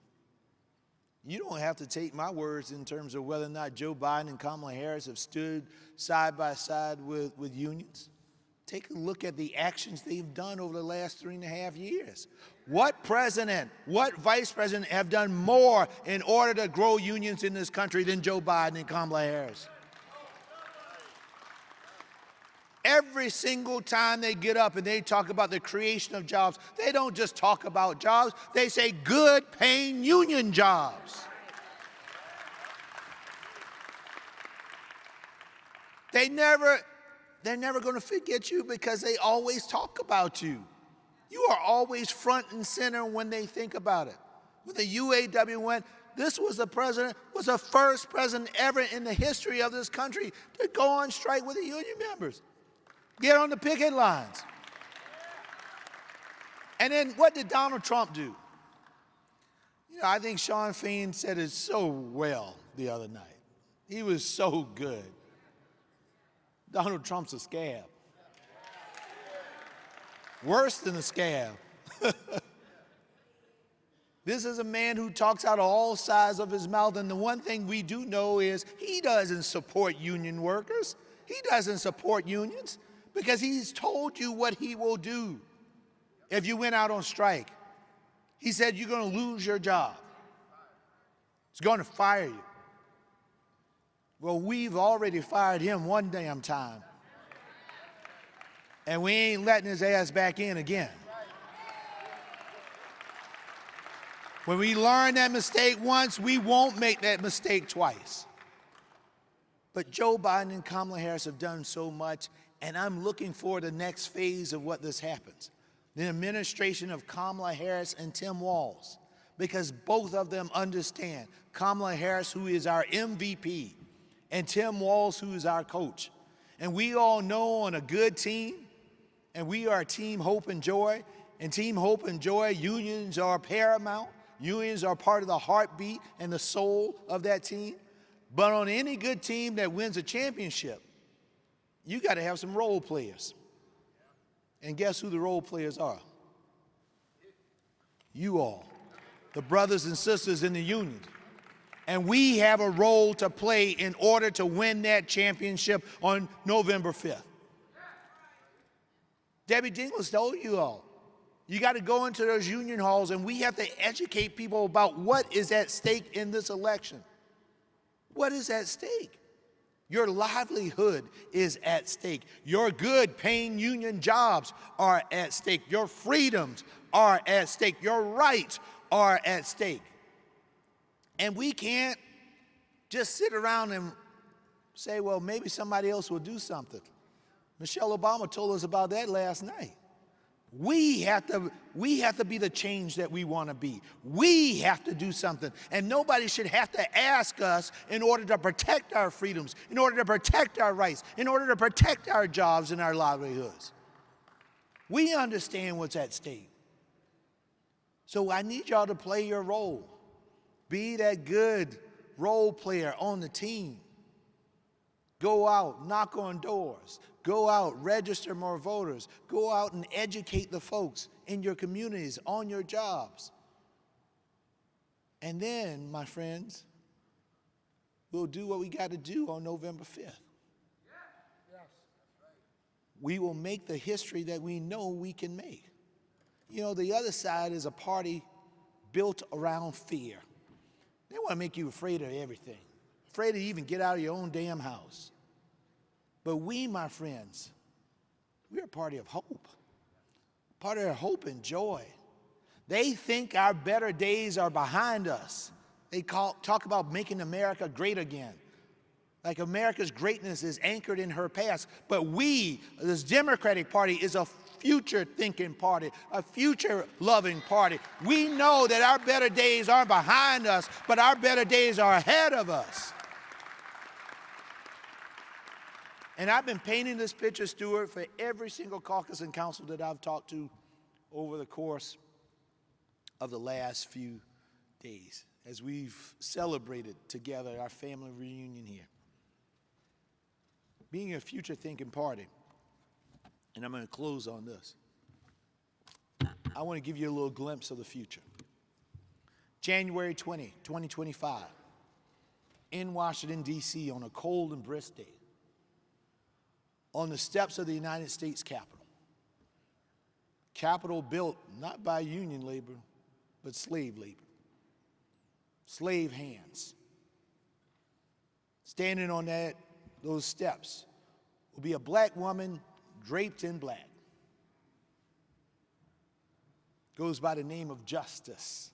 You don't have to take my words in terms of whether or not Joe Biden and Kamala Harris have stood side by side with unions. Take a look at the actions they've done over the last 3.5 years. What president, what vice president have done more in order to grow unions in this country than Joe Biden and Kamala Harris? Every single time they get up and they talk about the creation of jobs, they don't just talk about jobs, they say good paying union jobs. They're never going to forget you because they always talk about you. You are always front and center when they think about it. When the UAW went, this was the first president ever in the history of this country to go on strike with the union members. Get on the picket lines. And then what did Donald Trump do? You know, I think Sean Fain said it so well the other night. He was so good. Donald Trump's a scab. Worse than a scab. This is a man who talks out of all sides of his mouth, and the one thing we do know is he doesn't support union workers. He doesn't support unions because he's told you what he will do if you went out on strike. He said you're going to lose your job. He's going to fire you. Well, we've already fired him one damn time. And we ain't letting his ass back in again. When we learn that mistake once, we won't make that mistake twice. But Joe Biden and Kamala Harris have done so much, and I'm looking for the next phase of what this happens. The administration of Kamala Harris and Tim Walz, because both of them understand Kamala Harris, who is our MVP, and Tim Walz, who is our coach. And we all know on a good team, and we are Team Hope and Joy, and Team Hope and Joy, unions are paramount. Unions are part of the heartbeat and the soul of that team. But on any good team that wins a championship, you got to have some role players. And guess who the role players are? You all, the brothers and sisters in the union. And we have a role to play in order to win that championship on November 5th. Debbie Dingle told you all, you got to go into those union halls, and we have to educate people about what is at stake in this election. What is at stake? Your livelihood is at stake. Your good paying union jobs are at stake. Your freedoms are at stake. Your rights are at stake. And we can't just sit around and say, well, maybe somebody else will do something. Michelle Obama told us about that last night. We have to be the change that we want to be. We have to do something. And nobody should have to ask us in order to protect our freedoms, in order to protect our rights, in order to protect our jobs and our livelihoods. We understand what's at stake. So I need y'all to play your role. Be that good role player on the team. Go out, knock on doors. Go out, register more voters. Go out and educate the folks in your communities, on your jobs. And then, my friends, we'll do what we got to do on November 5th. We will make the history that we know we can make. You know, the other side is a party built around fear. They want to make you afraid of everything, afraid to even get out of your own damn house. But we, my friends, we're a party of hope, party of hope and joy. They think our better days are behind us. They talk about making America great again, like America's greatness is anchored in her past. But we, this Democratic Party, is a future-thinking party, a future-loving party. We know that our better days aren't behind us, but our better days are ahead of us. And I've been painting this picture, Stuart, for every single caucus and council that I've talked to over the course of the last few days as we've celebrated together our family reunion here. Being a future-thinking party, and I'm going to close on this. I want to give you a little glimpse of the future. January 20, 2025, in Washington, D.C., on a cold and brisk day, on the steps of the United States Capitol. Capitol built not by union labor, but slave labor. Slave hands. Standing on those steps will be a black woman draped in black. Goes by the name of Justice.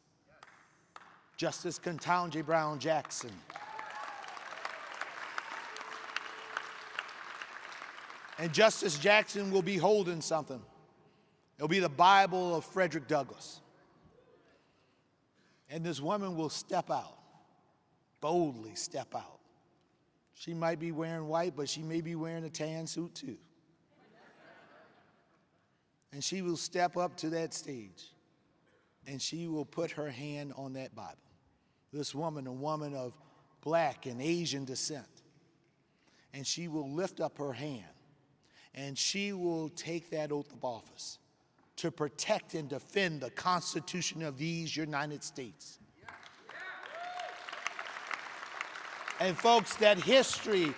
Justice Ketanji Brown Jackson. And Justice Jackson will be holding something. It'll be the Bible of Frederick Douglass. And this woman will step out, boldly step out. She might be wearing white, but she may be wearing a tan suit too. And she will step up to that stage and she will put her hand on that Bible. This woman, a woman of black and Asian descent. And she will lift up her hand and she will take that oath of office to protect and defend the Constitution of these United States. And folks, that history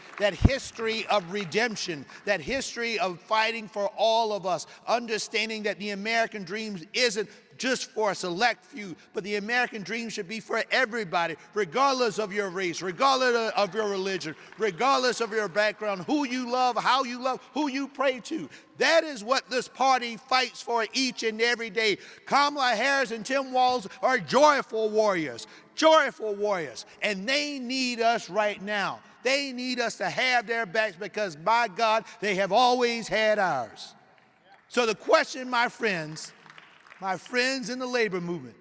of redemption, that history of fighting for all of us, understanding that the American dream isn't just for a select few, but the American dream should be for everybody, regardless of your race, regardless of your religion, regardless of your background, who you love, how you love, who you pray to. That is what this party fights for each and every day. Kamala Harris and Tim Walz are joyful warriors, and they need us right now. They need us to have their backs because, by God, they have always had ours. So the question, my friends in the labor movement,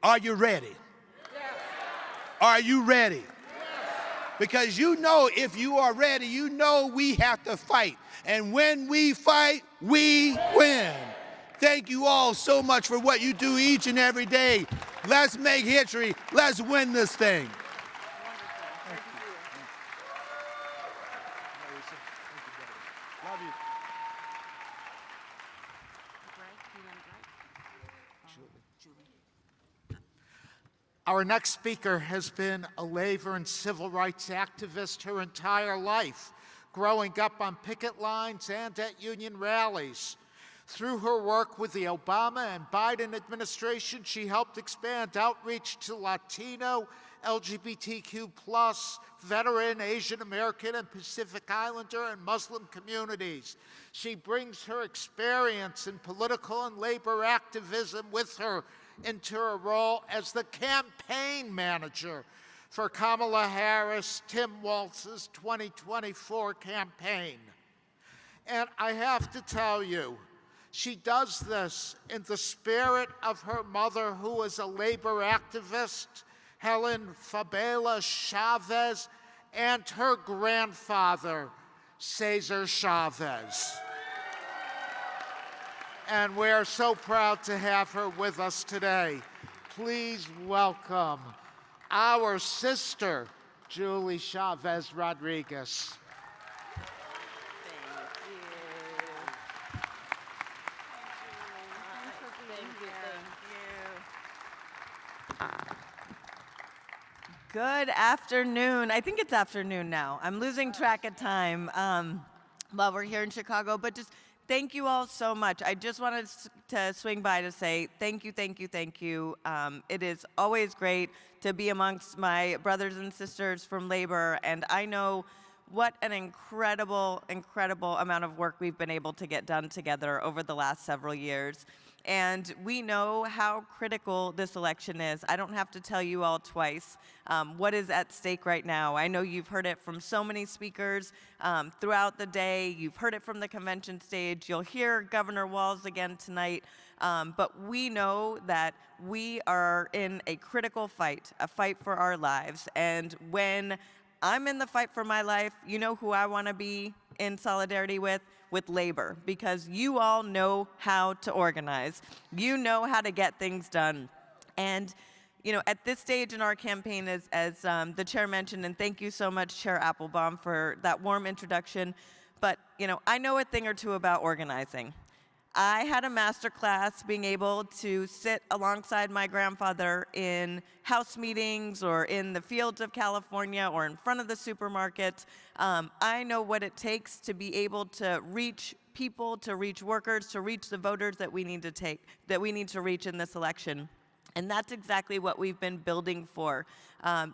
are you ready? Yes. Are you ready? Yes. Because you know if you are ready, you know we have to fight. And when we fight, we win. Thank you all so much for what you do each and every day. Let's make history. Let's win this thing. Our next speaker has been a labor and civil rights activist her entire life, growing up on picket lines and at union rallies. Through her work with the Obama and Biden administration, she helped expand outreach to Latino, LGBTQ+, veteran, Asian American, and Pacific Islander and Muslim communities. She brings her experience in political and labor activism with her into her role as the campaign manager for Kamala Harris, Tim Walz's 2024 campaign. And I have to tell you, she does this in the spirit of her mother, who was a labor activist, Helen Fabela Chavez, and her grandfather, Cesar Chavez. And we're so proud to have her with us today. Please welcome our sister, Julie Chavez Rodriguez. Good afternoon. I think it's afternoon now. I'm losing track of time while we're here in Chicago, but just thank you all so much. I just wanted to swing by to say thank you, thank you, thank you. It is always great to be amongst my brothers and sisters from labor, and I know what an incredible, incredible amount of work we've been able to get done together over the last several years. And we know how critical this election is. I don't have to tell you all twice what is at stake right now. I know you've heard it from so many speakers throughout the day. You've heard it from the convention stage. You'll hear Governor Walz again tonight. But we know that we are in a critical fight, a fight for our lives. And when I'm in the fight for my life, you know who I want to be in solidarity with labor, because you all know how to organize. You know how to get things done. And you know, at this stage in our campaign, as the chair mentioned, and thank you so much, Chair Applebaum, for that warm introduction, but you know, I know a thing or two about organizing. I had a master class being able to sit alongside my grandfather in House meetings or in the fields of California or in front of the supermarket. I know what it takes to be able to reach people, to reach workers, to reach the voters that we need to reach in this election. And that's exactly what we've been building for.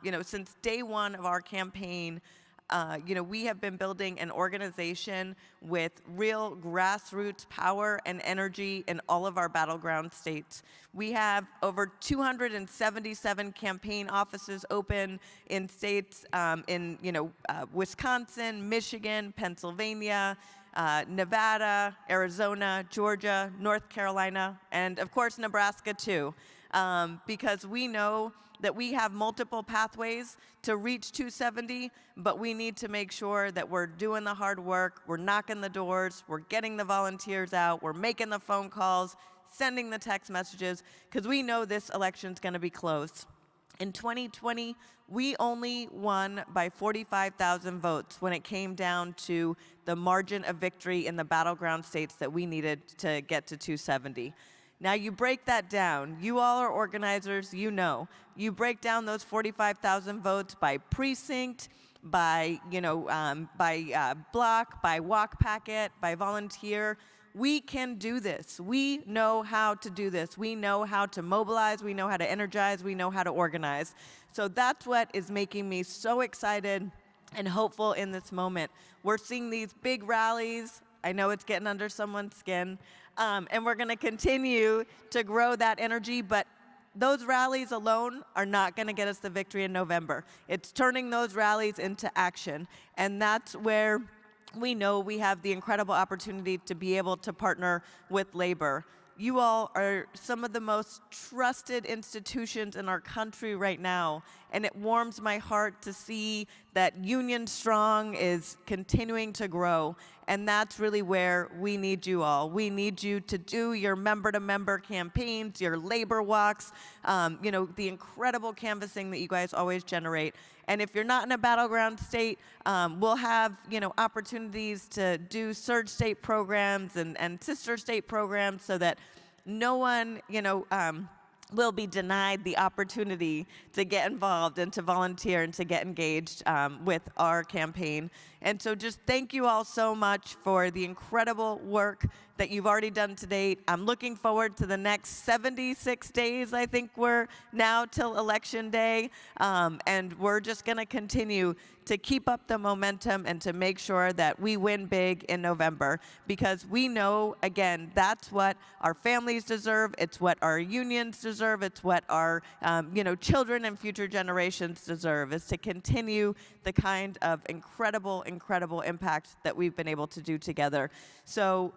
You know, since day one of our campaign, you know, we have been building an organization with real grassroots power and energy in all of our battleground states. We have over 277 campaign offices open in states in, you know, Wisconsin, Michigan, Pennsylvania, Nevada, Arizona, Georgia, North Carolina, and of course Nebraska too. because we know that we have multiple pathways to reach 270, but we need to make sure that we're doing the hard work, we're knocking the doors, we're getting the volunteers out, we're making the phone calls, sending the text messages, because we know this election's going to be close. In 2020, we only won by 45,000 votes when it came down to the margin of victory in the battleground states that we needed to get to 270. Now you break that down. You all are organizers, you know. You break down those 45,000 votes by precinct, by block, by walk packet, by volunteer. We can do this. We know how to do this. We know how to mobilize. We know how to energize. We know how to organize. So that's what is making me so excited and hopeful in this moment. We're seeing these big rallies. I know it's getting under someone's skin. And we're going to continue to grow that energy, but those rallies alone are not going to get us the victory in November. It's turning those rallies into action, and that's where we know we have the incredible opportunity to be able to partner with labor. You all are some of the most trusted institutions in our country right now, and it warms my heart to see that Union Strong is continuing to grow, and that's really where we need you all. We need you to do your member-to-member campaigns, your labor walks, the incredible canvassing that you guys always generate. And if you're not in a battleground state, we'll have opportunities to do surge state programs and sister state programs so that no one will be denied the opportunity to get involved and to volunteer and to get engaged with our campaign. And so just thank you all so much for the incredible work that you've already done to date. I'm looking forward to the next 76 days, I think we're now till Election Day. And we're just going to continue to keep up the momentum and to make sure that we win big in November, because we know, again, that's what our families deserve, it's what our unions deserve, it's what our children and future generations deserve, is to continue the kind of incredible impact that we've been able to do together. So,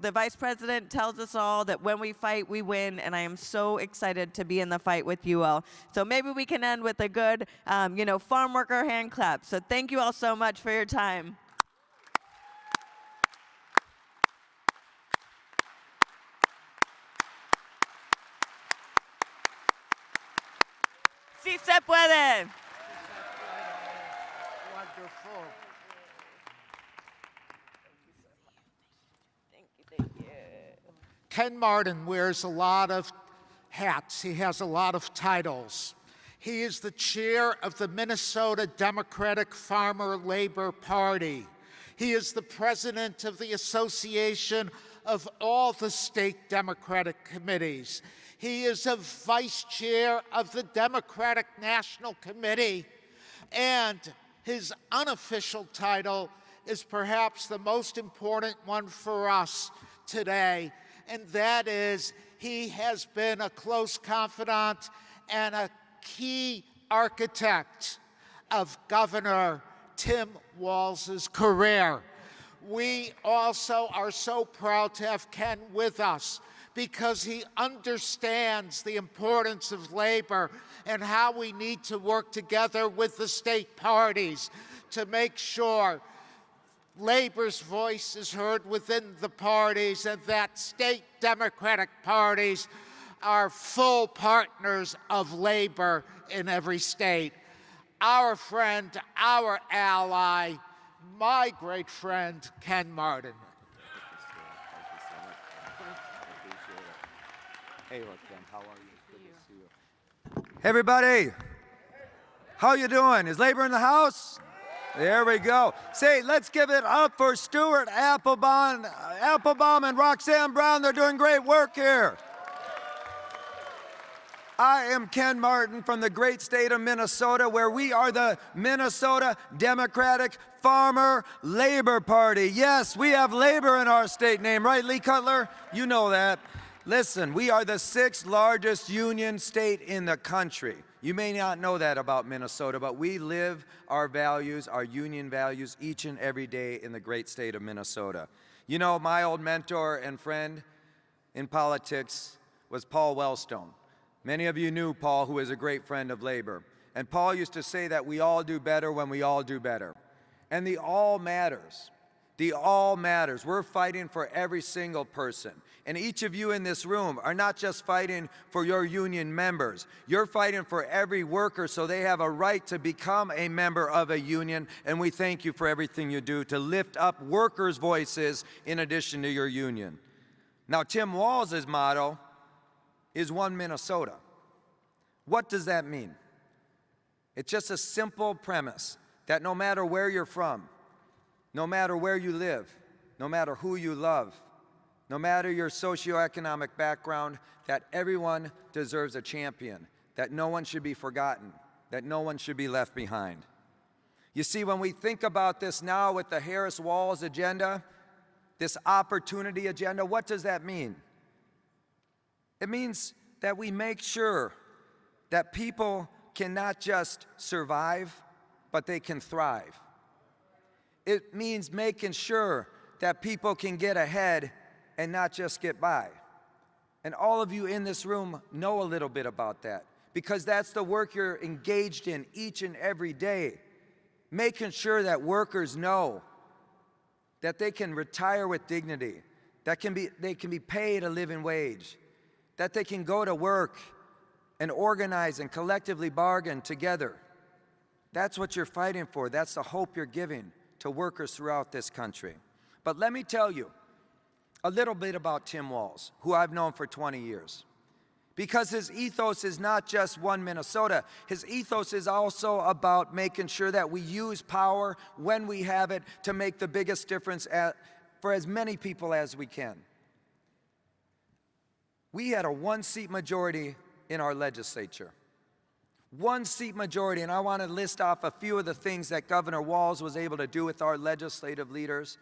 the Vice President tells us all that when we fight, we win, and I am so excited to be in the fight with you all. So maybe we can end with a good, farm worker hand clap. So thank you all so much for your time. Sí se puede. Wonderful. Ken Martin wears a lot of hats. He has a lot of titles. He is the chair of the Minnesota Democratic Farmer Labor Party. He is the president of the Association of all the state Democratic committees. He is a vice chair of the Democratic National Committee. And his unofficial title is perhaps the most important one for us today, and that is he has been a close confidant and a key architect of Governor Tim Walz's career. We also are so proud to have Ken with us because he understands the importance of labor and how we need to work together with the state parties to make sure labor's voice is heard within the parties and that state Democratic parties are full partners of labor in every state. Our friend, our ally, my great friend, Ken Martin. Hey, look, Ken, how are you? Good to see you. Hey, everybody. How you doing? Is labor in the house? There we go. Say, let's give it up for Stuart Applebaum and Roxanne Brown. They're doing great work here. I am Ken Martin from the great state of Minnesota, where we are the Minnesota Democratic Farmer Labor Party. Yes, we have labor in our state name, right, Lee Cutler? You know that. Listen, we are the 6th largest union state in the country. You may not know that about Minnesota, but we live our values, our union values, each and every day in the great state of Minnesota. You know, my old mentor and friend in politics was Paul Wellstone. Many of you knew Paul, who is a great friend of labor. And Paul used to say that we all do better when we all do better. And the all matters. The all matters. We're fighting for every single person. And each of you in this room are not just fighting for your union members. You're fighting for every worker so they have a right to become a member of a union. And we thank you for everything you do to lift up workers' voices in addition to your union. Now, Tim Walz's motto is One Minnesota. What does that mean? It's just a simple premise that no matter where you're from, no matter where you live, no matter who you love, no matter your socioeconomic background, that everyone deserves a champion, that no one should be forgotten, that no one should be left behind. You see, when we think about this now with the Harris-Walz agenda, this opportunity agenda, what does that mean? It means that we make sure that people can not just survive, but they can thrive. It means making sure that people can get ahead and not just get by. And all of you in this room know a little bit about that, because that's the work you're engaged in each and every day, making sure that workers know that they can retire with dignity, that they can be paid a living wage, that they can go to work and organize and collectively bargain together. That's what you're fighting for. That's the hope you're giving to workers throughout this country. But let me tell you a little bit about Tim Walz, who I've known for 20 years. Because his ethos is not just One Minnesota. His ethos is also about making sure that we use power when we have it to make the biggest difference for as many people as we can. We had a one-seat majority in our legislature. One-seat majority, and I want to list off a few of the things that Governor Walz was able to do with our legislative leaders,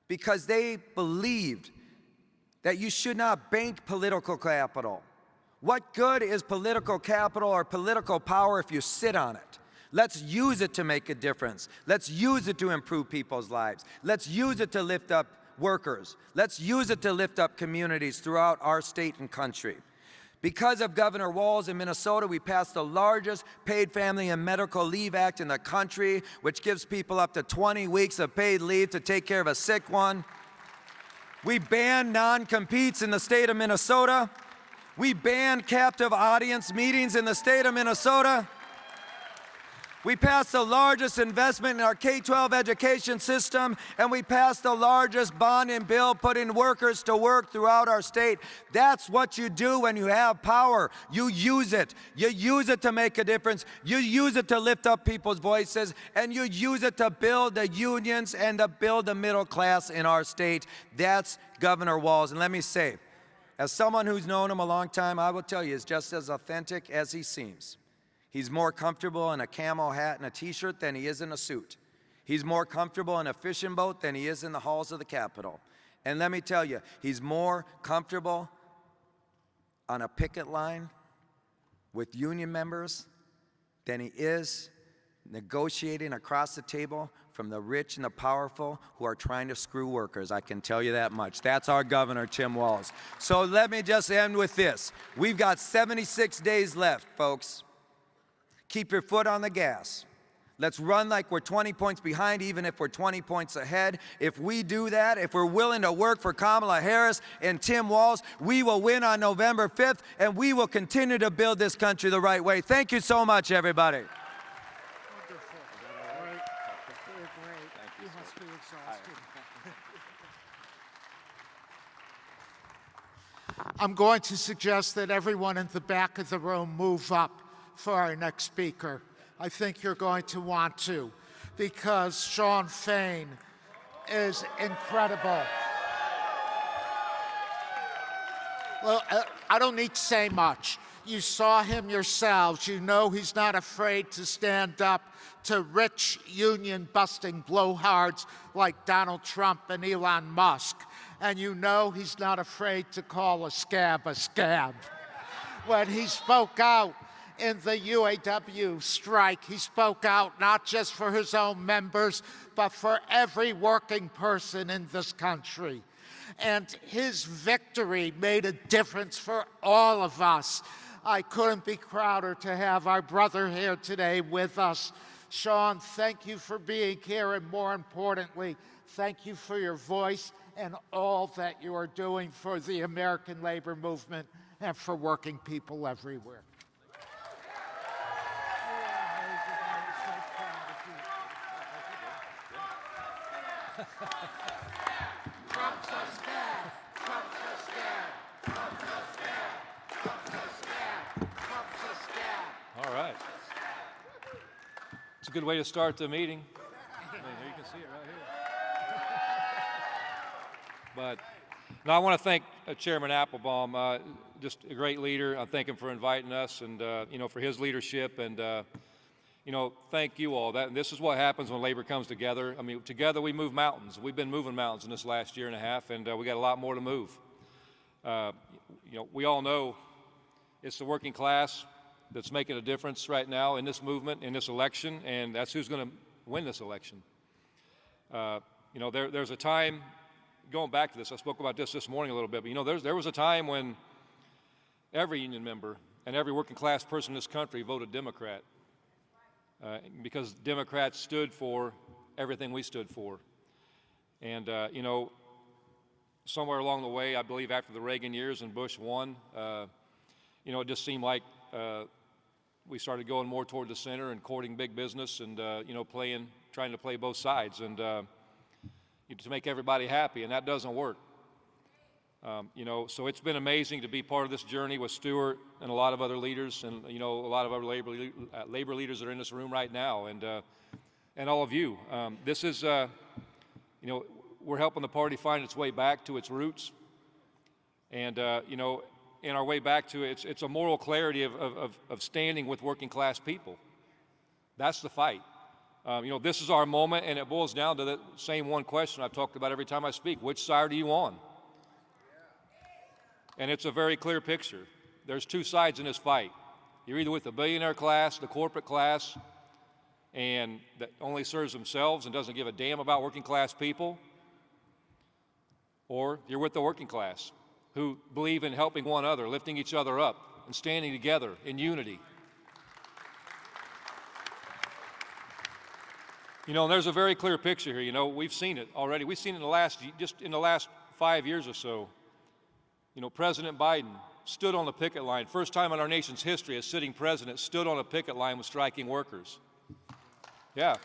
because they believed that you should not bank political capital. What good is political capital or political power if you sit on it? Let's use it to make a difference. Let's use it to improve people's lives. Let's use it to lift up workers. Let's use it to lift up communities throughout our state and country. Because of Governor Walz in Minnesota, we passed the largest paid family and medical leave act in the country, which gives people up to 20 weeks of paid leave to take care of a sick one. We banned non-competes in the state of Minnesota. We banned captive audience meetings in the state of Minnesota. We passed the largest investment in our K-12 education system, and we passed the largest bonding bill putting workers to work throughout our state. That's what you do when you have power. You use it. You use it to make a difference. You use it to lift up people's voices, and you use it to build the unions and to build the middle class in our state. That's Governor Walz. And let me say, as someone who's known him a long time, I will tell you, he's just as authentic as he seems. He's more comfortable in a camo hat and a t-shirt than he is in a suit. He's more comfortable in a fishing boat than he is in the halls of the Capitol. And let me tell you, he's more comfortable on a picket line with union members than he is negotiating across the table from the rich and the powerful who are trying to screw workers. I can tell you that much. That's our governor, Tim Walz. So let me just end with this. We've got 76 days left, folks. Keep your foot on the gas. Let's run like we're 20 points behind, even if we're 20 points ahead. If we do that, if we're willing to work for Kamala Harris and Tim Walz, we will win on November 5th, and we will continue to build this country the right way. Thank you so much, everybody. I'm going to suggest that everyone in the back of the room move up for our next speaker. I think you're going to want to, because Shawn Fain is incredible. Well, I don't need to say much. You saw him yourselves. You know he's not afraid to stand up to rich union-busting blowhards like Donald Trump and Elon Musk. And you know he's not afraid to call a scab a scab. When he spoke out in the UAW strike, he spoke out not just for his own members, but for every working person in this country. And his victory made a difference for all of us. I couldn't be prouder to have our brother here today with us. Sean, thank you for being here, and more importantly, thank you for your voice and all that you are doing for the American labor movement and for working people everywhere. All right. It's a good way to start the meeting. Here you can see it right here. But no, I want to thank Chairman Applebaum, just a great leader. I thank him for inviting us and for his leadership, and thank you all. This is what happens when labor comes together. I mean, together we move mountains. We've been moving mountains in this last year and a half, and we got a lot more to move. We all know it's the working class that's making a difference right now in this movement, in this election, and that's who's going to win this election. There's a time, going back to this, I spoke about this morning a little bit, but there was a time when every union member and every working class person in this country voted Democrat because Democrats stood for everything we stood for. And, somewhere along the way, I believe after the Reagan years and Bush won, it just seemed like we started going more toward the center and courting big business and, trying to play both sides and to make everybody happy, and that doesn't work. So it's been amazing to be part of this journey with Stuart and a lot of other leaders and, a lot of other labor leaders that are in this room right now and all of you. This is, we're helping the party find its way back to its roots. And, in our way back to it, it's a moral clarity of standing with working class people. That's the fight. This is our moment, and it boils down to the same one question I've talked about every time I speak. Which side are you on? And it's a very clear picture. There's two sides in this fight. You're either with the billionaire class, the corporate class, and that only serves themselves and doesn't give a damn about working class people, or you're with the working class, who believe in helping one another, lifting each other up, and standing together in unity. And there's a very clear picture here. We've seen it already. We've seen it in the last 5 years or so. President Biden stood on the picket line. First time in our nation's history, a sitting president stood on a picket line with striking workers. Yeah.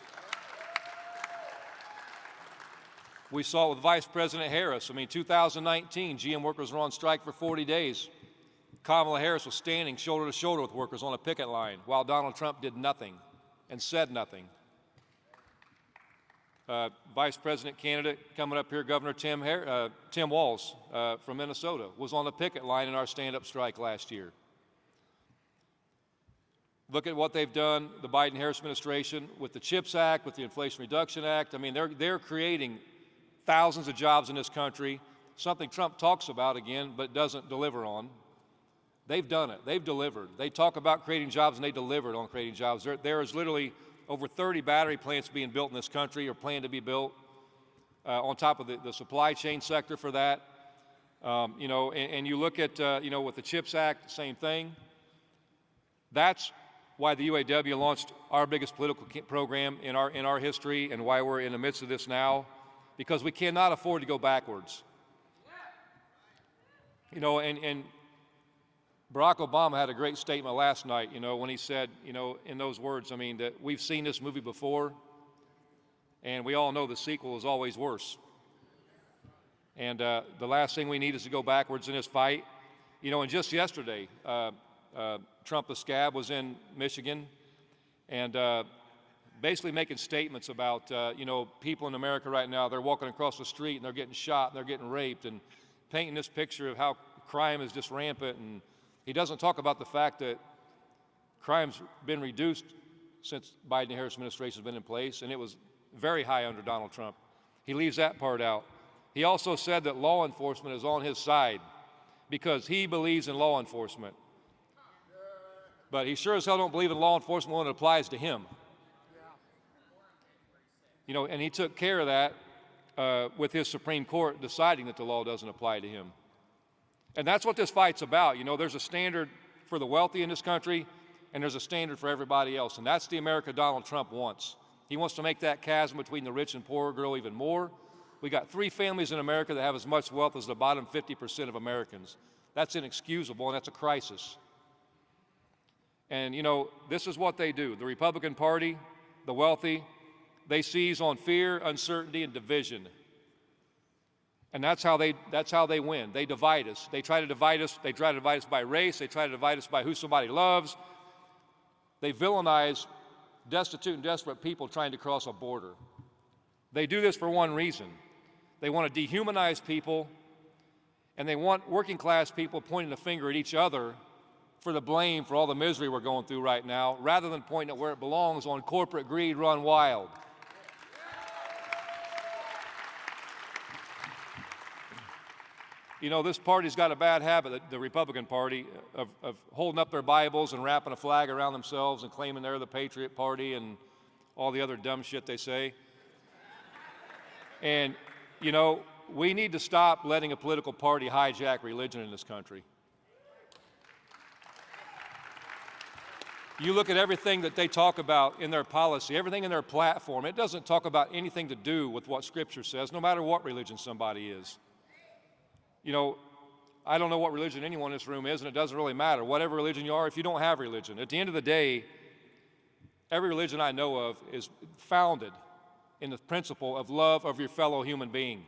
We saw it with Vice President Harris. 2019, GM workers were on strike for 40 days. Kamala Harris was standing shoulder to shoulder with workers on a picket line while Donald Trump did nothing and said nothing. Vice President candidate coming up here, Governor Tim Walz from Minnesota, was on the picket line in our stand-up strike last year. Look at what they've done, the Biden-Harris administration, with the CHIPS Act, with the Inflation Reduction Act. They're creating thousands of jobs in this country, something Trump talks about again, but doesn't deliver on. They've done it. They've delivered. They talk about creating jobs, and they delivered on creating jobs. There is literally over 30 battery plants being built in this country or planned to be built on top of the supply chain sector for that. And you look at, with the CHIPS Act, same thing. That's why the UAW launched our biggest political program in our history and why we're in the midst of this now, because we cannot afford to go backwards. And Barack Obama had a great statement last night, when he said, in those words, that we've seen this movie before, and we all know the sequel is always worse. And the last thing we need is to go backwards in this fight. And just yesterday, Trump the Scab was in Michigan and basically making statements about, people in America right now, they're walking across the street and they're getting shot and they're getting raped, and painting this picture of how crime is just rampant. And he doesn't talk about the fact that crime's been reduced since Biden-Harris administration has been in place, and it was very high under Donald Trump. He leaves that part out. He also said that law enforcement is on his side because he believes in law enforcement. But he sure as hell don't believe in law enforcement when it applies to him. And he took care of that with his Supreme Court deciding that the law doesn't apply to him. And that's what this fight's about. There's a standard for the wealthy in this country, and there's a standard for everybody else. And that's the America Donald Trump wants. He wants to make that chasm between the rich and poor grow even more. We got 3 families in America that have as much wealth as the bottom 50% of Americans. That's inexcusable, and that's a crisis. And you know, this is what they do. The Republican Party, the wealthy, they seize on fear, uncertainty, and division. And that's how they win. They divide us. They try to divide us. They try to divide us by race. They try to divide us by who somebody loves. They villainize destitute and desperate people trying to cross a border. They do this for one reason. They want to dehumanize people, and they want working class people pointing the finger at each other for the blame for all the misery we're going through right now, rather than pointing at where it belongs, on corporate greed run wild. You know, this party's got a bad habit, the Republican Party, of holding up their Bibles and wrapping a flag around themselves and claiming they're the Patriot Party and all the other dumb shit they say. And, you know, we need to stop letting a political party hijack religion in this country. You look at everything that they talk about in their policy, everything in their platform, it doesn't talk about anything to do with what Scripture says, no matter what religion somebody is. You know, I don't know what religion anyone in this room is, and it doesn't really matter. Whatever religion you are, if you don't have religion, at the end of the day, every religion I know of is founded in the principle of love of your fellow human being.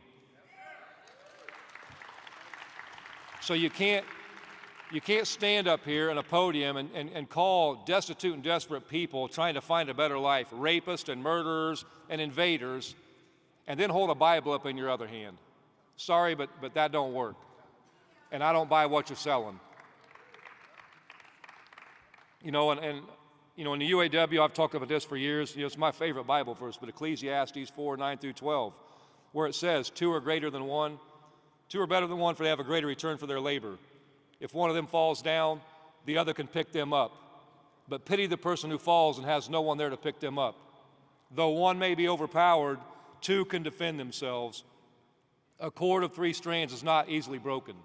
So you can't stand up here on a podium and call destitute and desperate people trying to find a better life rapists and murderers and invaders, and then hold a Bible up in your other hand. Sorry, but that don't work. And I don't buy what you're selling. You know, and you know, in the UAW, I've talked about this for years. You know, it's my favorite Bible verse, but Ecclesiastes 4:9-12, where it says, 2 are greater than one, 2 are better than one, for they have a greater return for their labor. If one of them falls down, the other can pick them up. But pity the person who falls and has no one there to pick them up. Though one may be overpowered, 2 can defend themselves. A cord of 3 strands is not easily broken.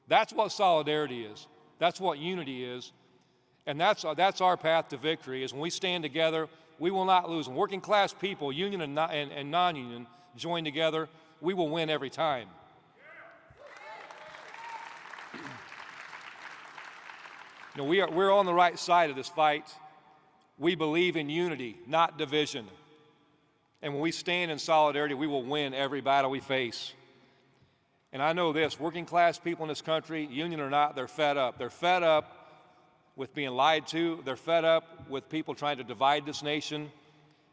That's what solidarity is. That's what unity is. And that's our path to victory, is when we stand together, we will not lose. When working class people, union and non-union, join together, we will win every time. You know, we're on the right side of this fight. We believe in unity, not division. And when we stand in solidarity, we will win every battle we face. And I know this, working class people in this country, union or not, they're fed up. They're fed up with being lied to. They're fed up with people trying to divide this nation.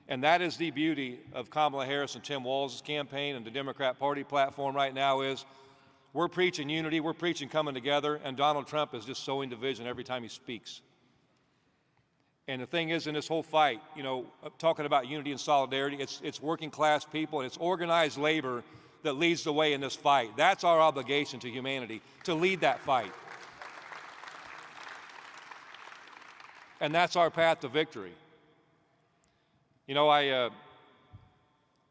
And that is the beauty of Kamala Harris and Tim Walz's campaign and the Democrat Party platform right now is we're preaching unity, we're preaching coming together, and Donald Trump is just sowing division every time he speaks. And the thing is, in this whole fight, you know, talking about unity and solidarity, it's working class people and it's organized labor that leads the way in this fight. That's our obligation to humanity, to lead that fight. And that's our path to victory. You know, I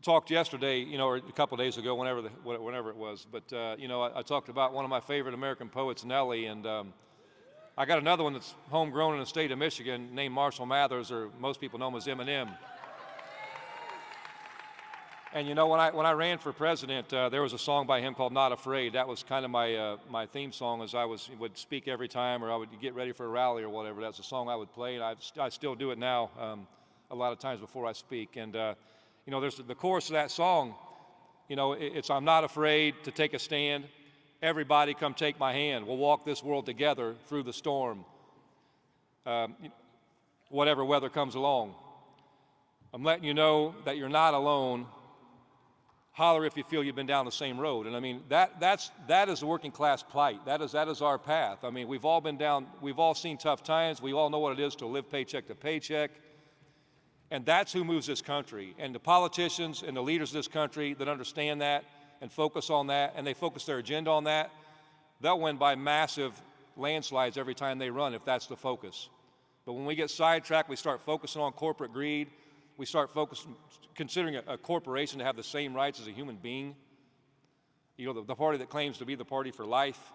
talked yesterday, you know, or a couple of days ago, whenever it was, but, you know, I talked about one of my favorite American poets, Nellie, and I got another one that's homegrown in the state of Michigan named Marshall Mathers, or most people know him as Eminem. And you know, when I ran for president, there was a song by him called "Not Afraid." That was kind of my theme song as I would speak every time, or I would get ready for a rally or whatever. That's a song I would play, and I still do it now a lot of times before I speak. And you know, there's the chorus of that song. You know, it's "I'm not afraid to take a stand. Everybody come take my hand. We'll walk this world together through the storm. Whatever weather comes along. I'm letting you know that you're not alone. Holler if you feel you've been down the same road." And I mean, that is the working class plight. That is our path. I mean, we've all seen tough times. We all know what it is to live paycheck to paycheck. And that's who moves this country. And the politicians and the leaders of this country that understand that and focus on that, and they focus their agenda on that, they'll win by massive landslides every time they run if that's the focus. But when we get sidetracked, we start focusing on corporate greed, we start considering a corporation to have the same rights as a human being, you know, the party that claims to be the party for life,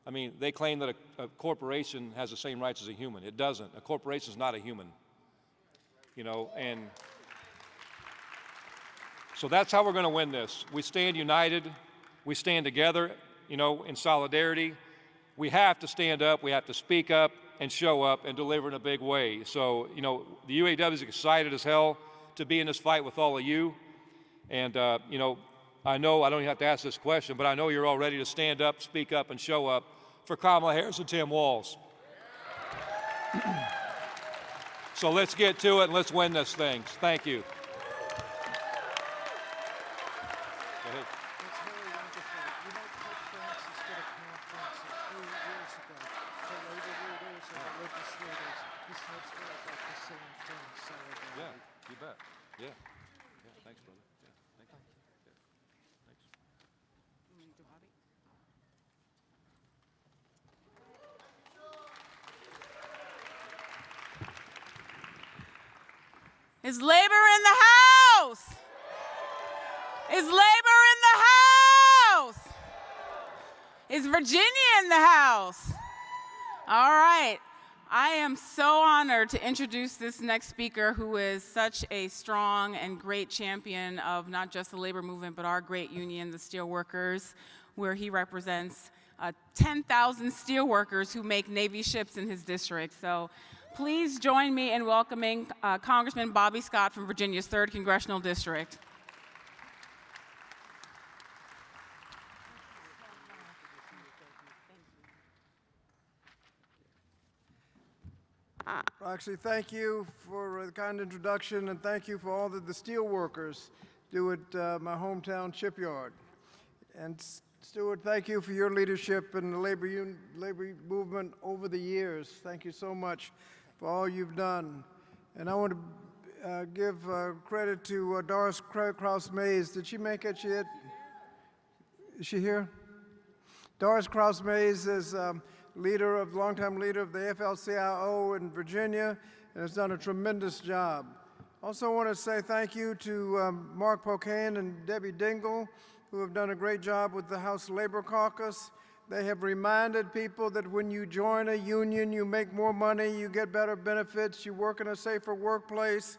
I mean, they claim that a corporation has the same rights as a human. It doesn't. A corporation is not a human, you know, and so that's how we're going to win this. We stand united. We stand together, you know, in solidarity. We have to stand up. We have to speak up and show up and deliver in a big way. So, you know, the UAW is excited as hell to be in this fight with all of you. And, you know I don't even have to ask this question, but I know you're all ready to stand up, speak up, and show up for Kamala Harris and Tim Walz. So let's get to it and let's win this thing. Thank you. Go ahead. It's very wonderful. You know, Pope Francis did a conference a few years ago for labor leaders and religious leaders. He said it's very about the same thing, solidarity. Yeah, you bet. Yeah. Yeah, thanks, brother. Yeah, thank you. Yeah, thanks. Is labor in the house? Is labor in the house? Is Virginia in the house? All right. I am so honored to introduce this next speaker, who is such a strong and great champion of not just the labor movement, but our great union, the steelworkers, where he represents 10,000 steelworkers who make Navy ships in his district. So please join me in welcoming Congressman Bobby Scott from Virginia's 3rd Congressional District. Roxy, thank you for the kind introduction, and thank you for all that the steel workers do at my hometown shipyard. And Stuart, thank you for your leadership in the labor movement over the years. Thank you so much for all you've done. And I want to give credit to Doris Krause-Mays. Did she make it yet? Is she here? Doris Krause-Mays is longtime leader of the AFL-CIO in Virginia, and has done a tremendous job. Also want to say thank you to Mark Pocan and Debbie Dingle, who have done a great job with the House Labor Caucus. They have reminded people that when you join a union, you make more money, you get better benefits, you work in a safer workplace,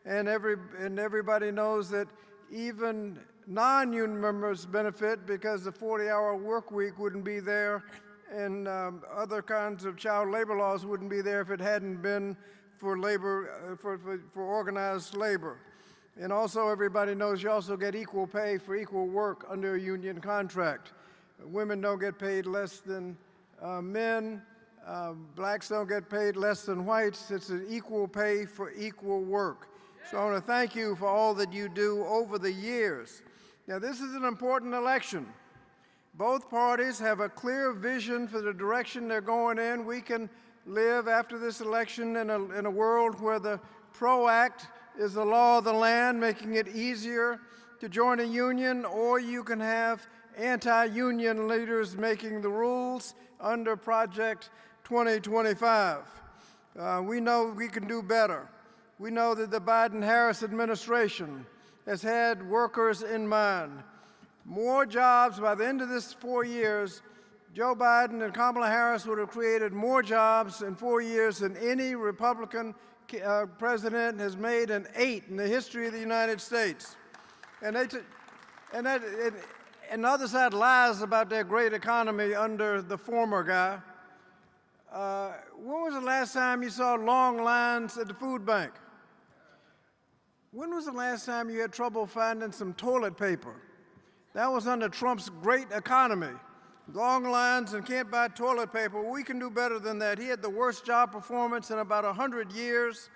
and everybody knows that even non-union members benefit, because the 40-hour work week wouldn't be there, and other kinds of child labor laws wouldn't be there if it hadn't been for labor, for organized labor. And also, everybody knows you also get equal pay for equal work under a union contract. Women don't get paid less than men. Blacks don't get paid less than whites. It's an equal pay for equal work. So I want to thank you for all that you do over the years. Now, this is an important election. Both parties have a clear vision for the direction they're going in. We can live after this election in a world where the PRO Act is the law of the land, making it easier to join a union, or you can have anti-union leaders making the rules under Project 2025. We know we can do better. We know that the Biden-Harris administration has had workers in mind. More jobs by the end of this 4 years. Joe Biden and Kamala Harris would have created more jobs in 4 years than any Republican president has made in 8 in the history of the United States. And the other side lies about their great economy under the former guy. When was the last time you saw long lines at the food bank? When was the last time you had trouble finding some toilet paper? That was under Trump's great economy. Long lines and can't buy toilet paper. We can do better than that. He had the worst job performance in about 100 years.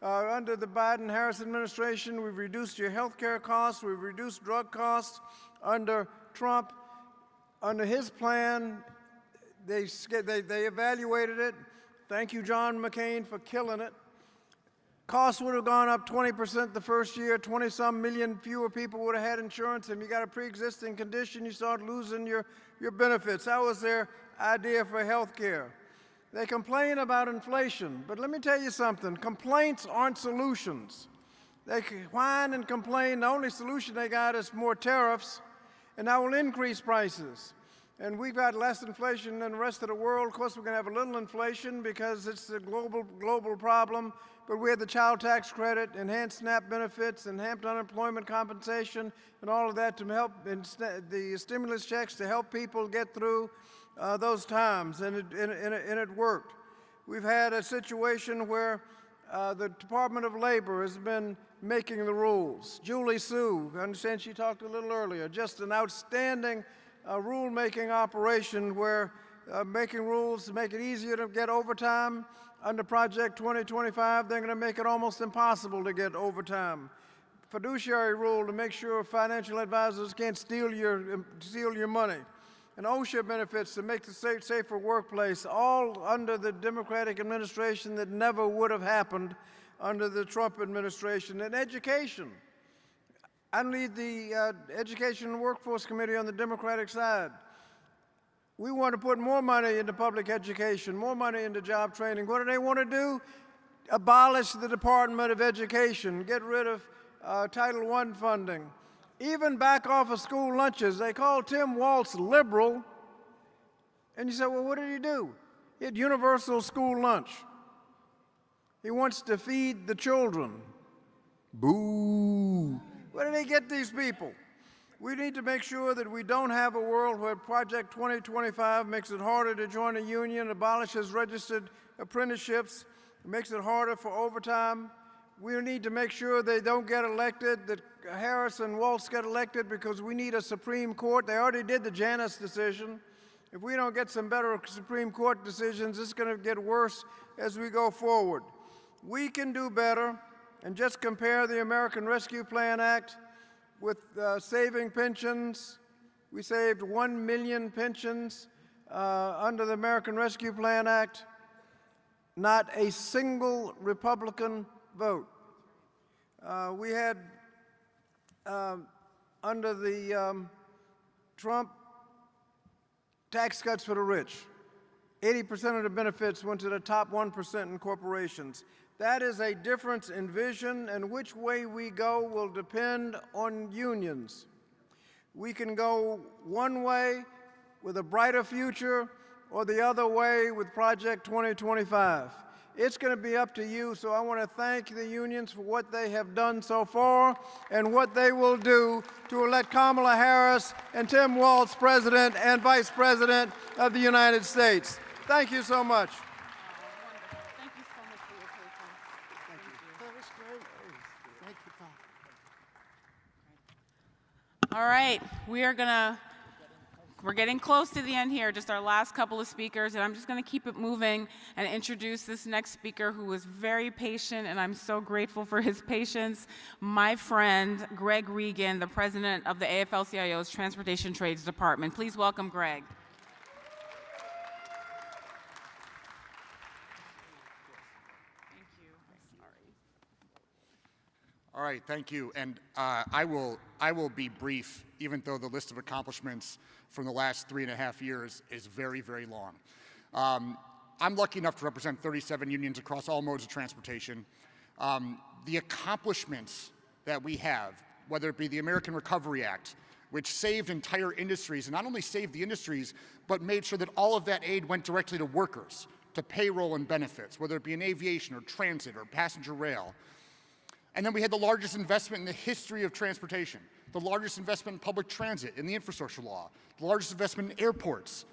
Under the Biden-Harris administration, we've reduced your health care costs. We've reduced drug costs. Under Trump, under his plan, they evaluated it. Thank you, John McCain, for killing it. Costs would have gone up 20% the first year, 20-some million fewer people would have had insurance, and you got a pre-existing condition, you start losing your benefits. That was their idea for health care. They complain about inflation, but let me tell you something, complaints aren't solutions. They whine and complain, the only solution they got is more tariffs, and that will increase prices. And we've got less inflation than the rest of the world. Of course, we're going to have a little inflation because it's a global problem. But we had the child tax credit, enhanced SNAP benefits, enhanced unemployment compensation, and all of that to help, the stimulus checks to help people get through those times, and it worked. We've had a situation where the Department of Labor has been making the rules. Julie Sue, I understand she talked a little earlier, just an outstanding rule-making operation where making rules to make it easier to get overtime. Under Project 2025, they're going to make it almost impossible to get overtime. Fiduciary rule to make sure financial advisors can't steal your money. And OSHA benefits to make the safer workplace, all under the Democratic administration that never would have happened under the Trump administration. And education. I lead the Education and Workforce Committee on the Democratic side. We want to put more money into public education, more money into job training. What do they want to do? Abolish the Department of Education, get rid of Title I funding, even back off of school lunches. They call Tim Walz liberal. And you say, well, what did he do? He had universal school lunch. He wants to feed the children. Boo. Where do they get these people? We need to make sure that we don't have a world where Project 2025 makes it harder to join a union, abolishes registered apprenticeships, makes it harder for overtime. We need to make sure they don't get elected, that Harris and Walz get elected, because we need a Supreme Court. They already did the Janus decision. If we don't get some better Supreme Court decisions, it's going to get worse as we go forward. We can do better, and just compare the American Rescue Plan Act with saving pensions. We saved 1 million pensions under the American Rescue Plan Act. Not a single Republican vote. We had, under the Trump, tax cuts for the rich. 80% of the benefits went to the top 1% in corporations. That is a difference in vision, and which way we go will depend on unions. We can go one way with a brighter future, or the other way with Project 2025. It's going to be up to you, so I want to thank the unions for what they have done so far and what they will do to elect Kamala Harris and Tim Walz President and Vice President of the United States. Thank you so much. Thank you so much for your patience. Thank you. That was great. Thank you, Bob. All right, we're getting close to the end here, just our last couple of speakers, and I'm just going to keep it moving and introduce this next speaker who was very patient, and I'm so grateful for his patience, my friend, Greg Regan, the president of the AFL-CIO's Transportation Trades Department. Please welcome Greg. All right, thank you. And I will be brief, even though the list of accomplishments from the last 3.5 years is very, very long. I'm lucky enough to represent 37 unions across all modes of transportation. The accomplishments that we have, whether it be the American Recovery Act, which saved entire industries, and not only saved the industries, but made sure that all of that aid went directly to workers, to payroll and benefits, whether it be in aviation or transit or passenger rail. And then we had the largest investment in the history of transportation, the largest investment in public transit, in the infrastructure law, the largest investment in airports,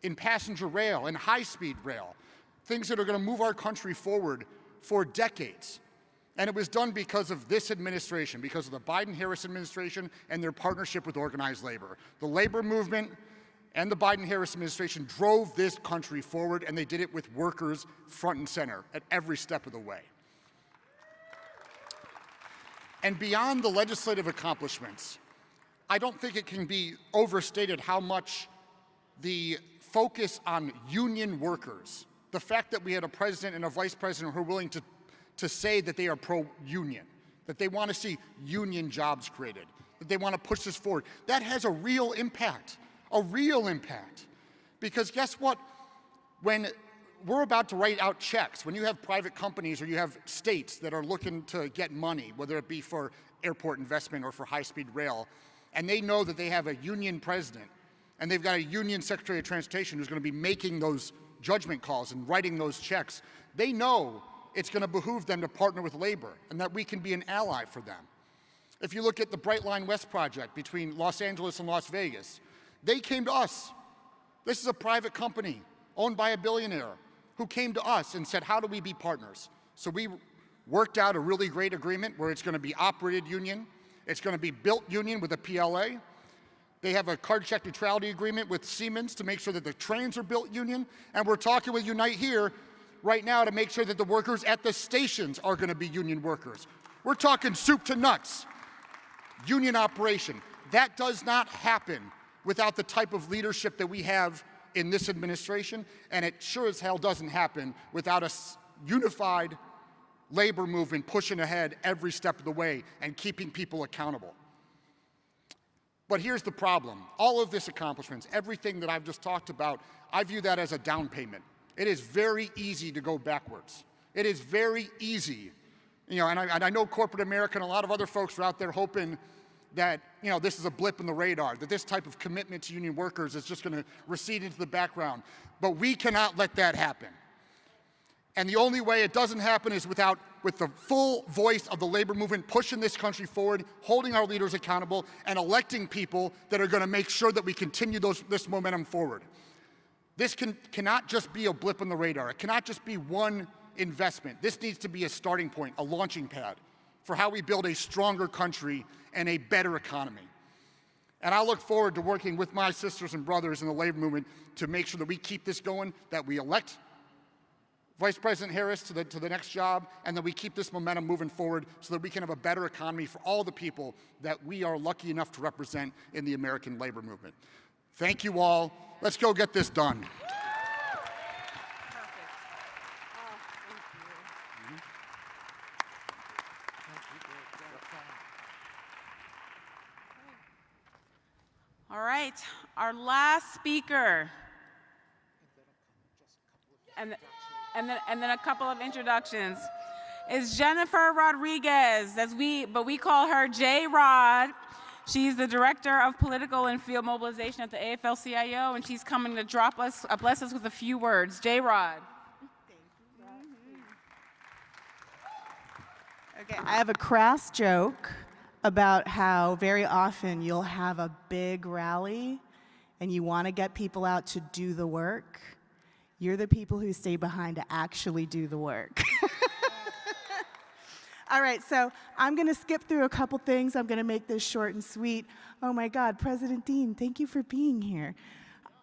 in passenger rail, in high-speed rail, things that are going to move our country forward for decades. And it was done because of this administration, because of the Biden-Harris administration and their partnership with organized labor. The labor movement and the Biden-Harris administration drove this country forward, and they did it with workers front and center at every step of the way. And beyond the legislative accomplishments, I don't think it can be overstated how much the focus on union workers, the fact that we had a president and a vice president who are willing to say that they are pro-union, that they want to see union jobs created, that they want to push this forward, that has a real impact, a real impact. Because guess what? When we're about to write out checks, when you have private companies or you have states that are looking to get money, whether it be for airport investment or for high-speed rail, and they know that they have a union president and they've got a union secretary of transportation who's going to be making those judgment calls and writing those checks, they know it's going to behoove them to partner with labor and that we can be an ally for them. If you look at the Bright Line West project between Los Angeles and Las Vegas, they came to us. This is a private company owned by a billionaire who came to us and said, how do we be partners? So we worked out a really great agreement where it's going to be operated union, it's going to be built union with a PLA. They have a card check neutrality agreement with Siemens to make sure that the trains are built union, and we're talking with Unite here right now to make sure that the workers at the stations are going to be union workers. We're talking soup to nuts, union operation. That does not happen without the type of leadership that we have in this administration, and it sure as hell doesn't happen without a unified labor movement pushing ahead every step of the way and keeping people accountable. But here's the problem. All of this accomplishments, everything that I've just talked about, I view that as a down payment. It is very easy to go backwards. It is very easy. And I know corporate America and a lot of other folks are out there hoping that this is a blip in the radar, that this type of commitment to union workers is just going to recede into the background. But we cannot let that happen. And the only way it doesn't happen is with the full voice of the labor movement pushing this country forward, holding our leaders accountable, and electing people that are going to make sure that we continue this momentum forward. This cannot just be a blip on the radar. It cannot just be one investment. This needs to be a starting point, a launching pad for how we build a stronger country and a better economy. And I look forward to working with my sisters and brothers in the labor movement to make sure that we keep this going, that we elect Vice President Harris to the next job, and that we keep this momentum moving forward so that we can have a better economy for all the people that we are lucky enough to represent in the American labor movement. Thank you all. Let's go get this done. All right, our last speaker, and then a couple of introductions, is Jennifer Rodriguez, but we call her J-Rod. She's the Director of Political and Field Mobilization at the AFL-CIO, and she's coming to bless us with a few words. J-Rod. Okay, I have a crass joke about how very often you'll have a big rally and you want to get people out to do the work. You're the people who stay behind to actually do the work. All right, so I'm going to skip through a couple things. I'm going to make this short and sweet. Oh my God, President Dean, thank you for being here.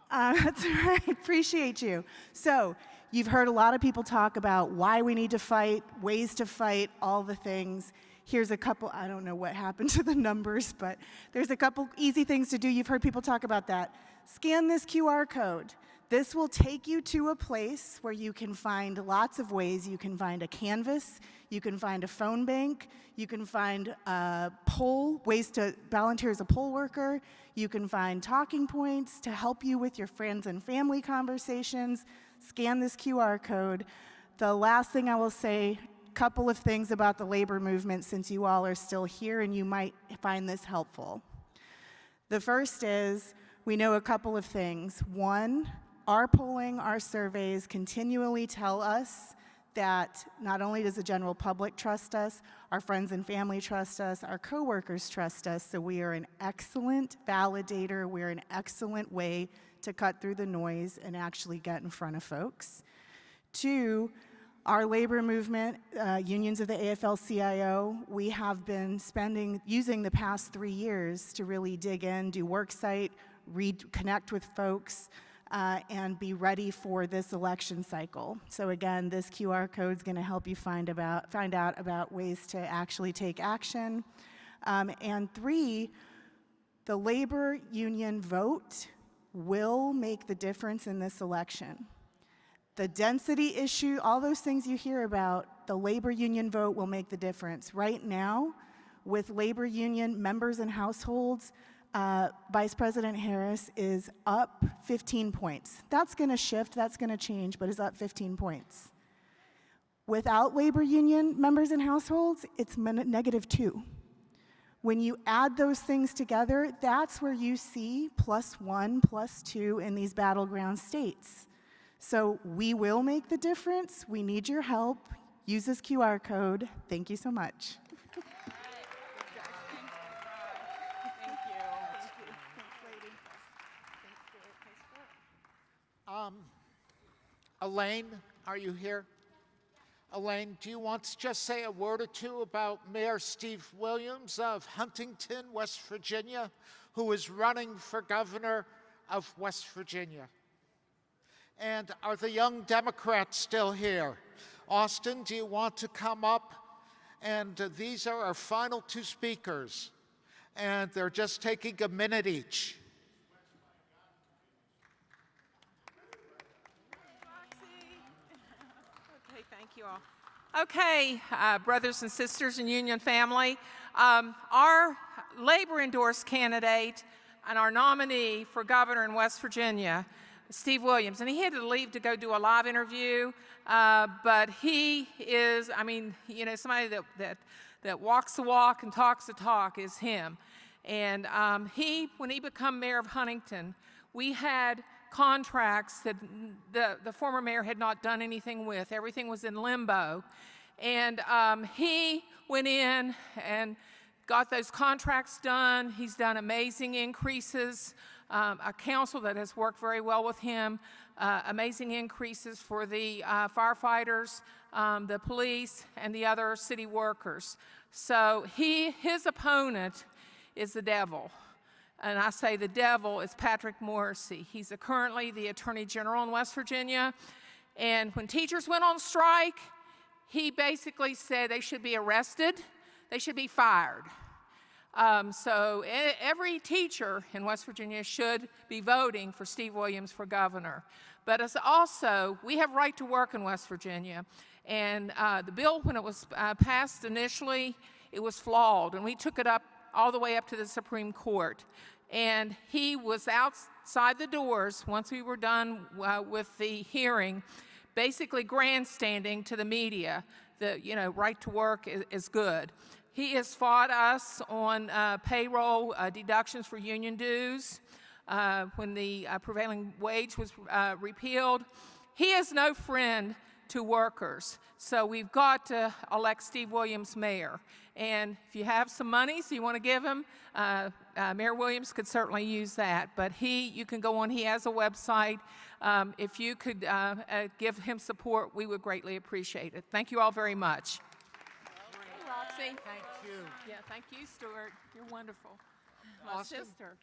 That's right, appreciate you. So you've heard a lot of people talk about why we need to fight, ways to fight, all the things. Here's a couple, I don't know what happened to the numbers, but there's a couple easy things to do. You've heard people talk about that. Scan this QR code. This will take you to a place where you can find lots of ways. You can find a canvas, you can find a phone bank, you can find ways to volunteer as a poll worker, you can find talking points to help you with your friends and family conversations. Scan this QR code. The last thing I will say, couple of things about the labor movement since you all are still here and you might find this helpful. The first is, we know a couple of things. One, our polling, our surveys continually tell us that not only does the general public trust us, our friends and family trust us, our coworkers trust us, so we are an excellent validator, we're an excellent way to cut through the noise and actually get in front of folks. Two, our labor movement, unions of the AFL-CIO, we have been using the past 3 years to really dig in, do worksite, connect with folks, and be ready for this election cycle. So again, this QR code is going to help you find out about ways to actually take action. And three, the labor union vote will make the difference in this election. The density issue, all those things you hear about, the labor union vote will make the difference. Right now, with labor union members and households, Vice President Harris is up 15 points. That's going to shift, that's going to change, but is up 15 points. Without labor union members and households, it's -2. When you add those things together, that's where you see +1, +2 in these battleground states. So we will make the difference. We need your help. Use this QR code. Thank you so much. Elaine, are you here? Elaine, do you want to just say a word or two about Mayor Steve Williams of Huntington, West Virginia, who is running for governor of West Virginia? And are the young Democrats still here? Austin, do you want to come up? And these are our final two speakers. And they're just taking a minute each. Okay, thank you all. Okay, brothers and sisters and union family, our labor-endorsed candidate and our nominee for governor in West Virginia, Steve Williams, and he had to leave to go do a live interview, but he is, I mean, you know, somebody that walks the walk and talks the talk is him. And when he became mayor of Huntington, we had contracts that the former mayor had not done anything with. Everything was in limbo. And he went in and got those contracts done. He's done amazing increases. A council that has worked very well with him, amazing increases for the firefighters, the police, and the other city workers. So his opponent is the devil. And I say the devil is Patrick Morrisey. He's currently the Attorney General in West Virginia. And when teachers went on strike, he basically said they should be arrested, they should be fired. So every teacher in West Virginia should be voting for Steve Williams for governor. But as also, we have right to work in West Virginia. And the bill, when it was passed initially, it was flawed. And we took it up all the way up to the Supreme Court. And he was outside the doors once we were done with the hearing, basically grandstanding to the media that, you know, right to work is good. He has fought us on payroll deductions for union dues when the prevailing wage was repealed. He is no friend to workers. So we've got to elect Steve Williams mayor. And if you have some money, so you want to give him, Mayor Williams could certainly use that. But you can go on, he has a website. If you could give him support, we would greatly appreciate it. Thank you all very much. Hey, Roxy. Thank you. Yeah, thank you, Stuart. You're wonderful. My Austin? sister.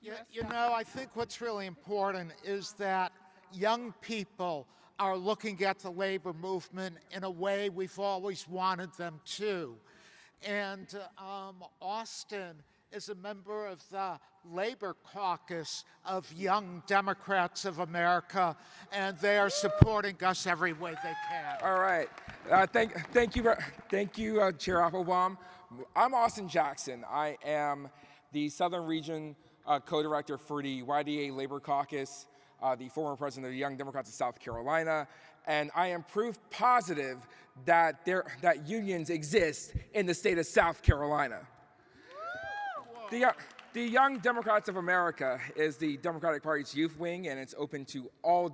You know, I think what's really important is that young people are looking at the labor movement in a way we've always wanted them to. And Austin is a member of the Labor Caucus of Young Democrats of America, and they are supporting us every way they can. All right. Thank you, Chair Applebaum. I'm Austin Jackson. I am the Southern Region co-director for the YDA Labor Caucus, the former president of the Young Democrats of South Carolina, and I am proof positive that unions exist in the state of South Carolina. The Young Democrats of America is the Democratic Party's youth wing, and it's open to all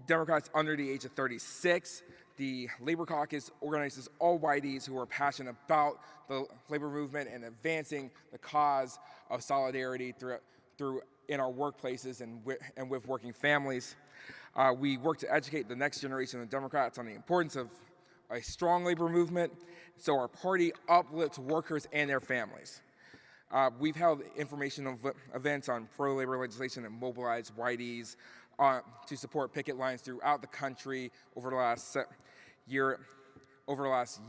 Democrats under the age of 36. The Labor Caucus organizes all whiteys who are passionate about the labor movement and advancing the cause of solidarity in our workplaces and with working families. We work to educate the next generation of Democrats on the importance of a strong labor movement so our party uplifts workers and their families. We've held informational events on pro-labor legislation and mobilized whiteys to support picket lines throughout the country over the last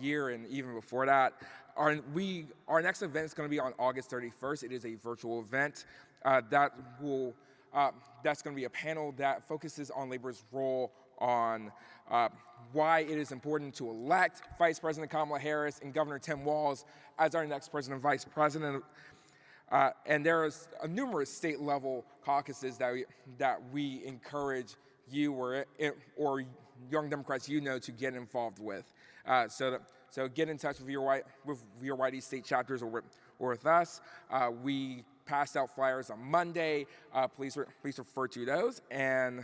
year and even before that. Our next event is going to be on August 31st. It is a virtual event that's going to be a panel that focuses on labor's role on why it is important to elect Vice President Kamala Harris and Governor Tim Walz as our next president and vice president. And there is numerous state-level caucuses that we encourage you or young Democrats to get involved with. So So get in touch with your YD state chapters or with us. We passed out flyers on Monday. Please refer to those. And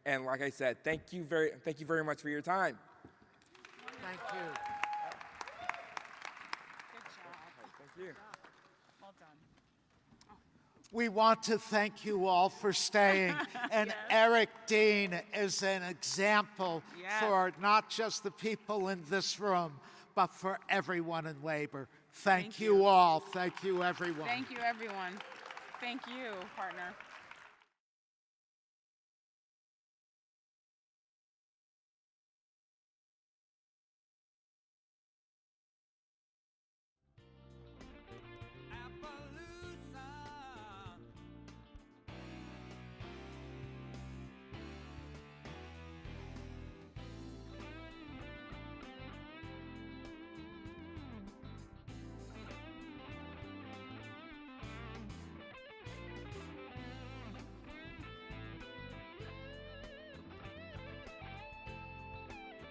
like I said, thank you very much for your time. Thank you. Good job. Thank you. Well done. We want to thank you all for staying. And Yes. Eric Dean is an example Yes. for not just the people in this room, but for everyone in labor. Thank you all. Thank you, everyone. Thank you, everyone. Thank you, partner.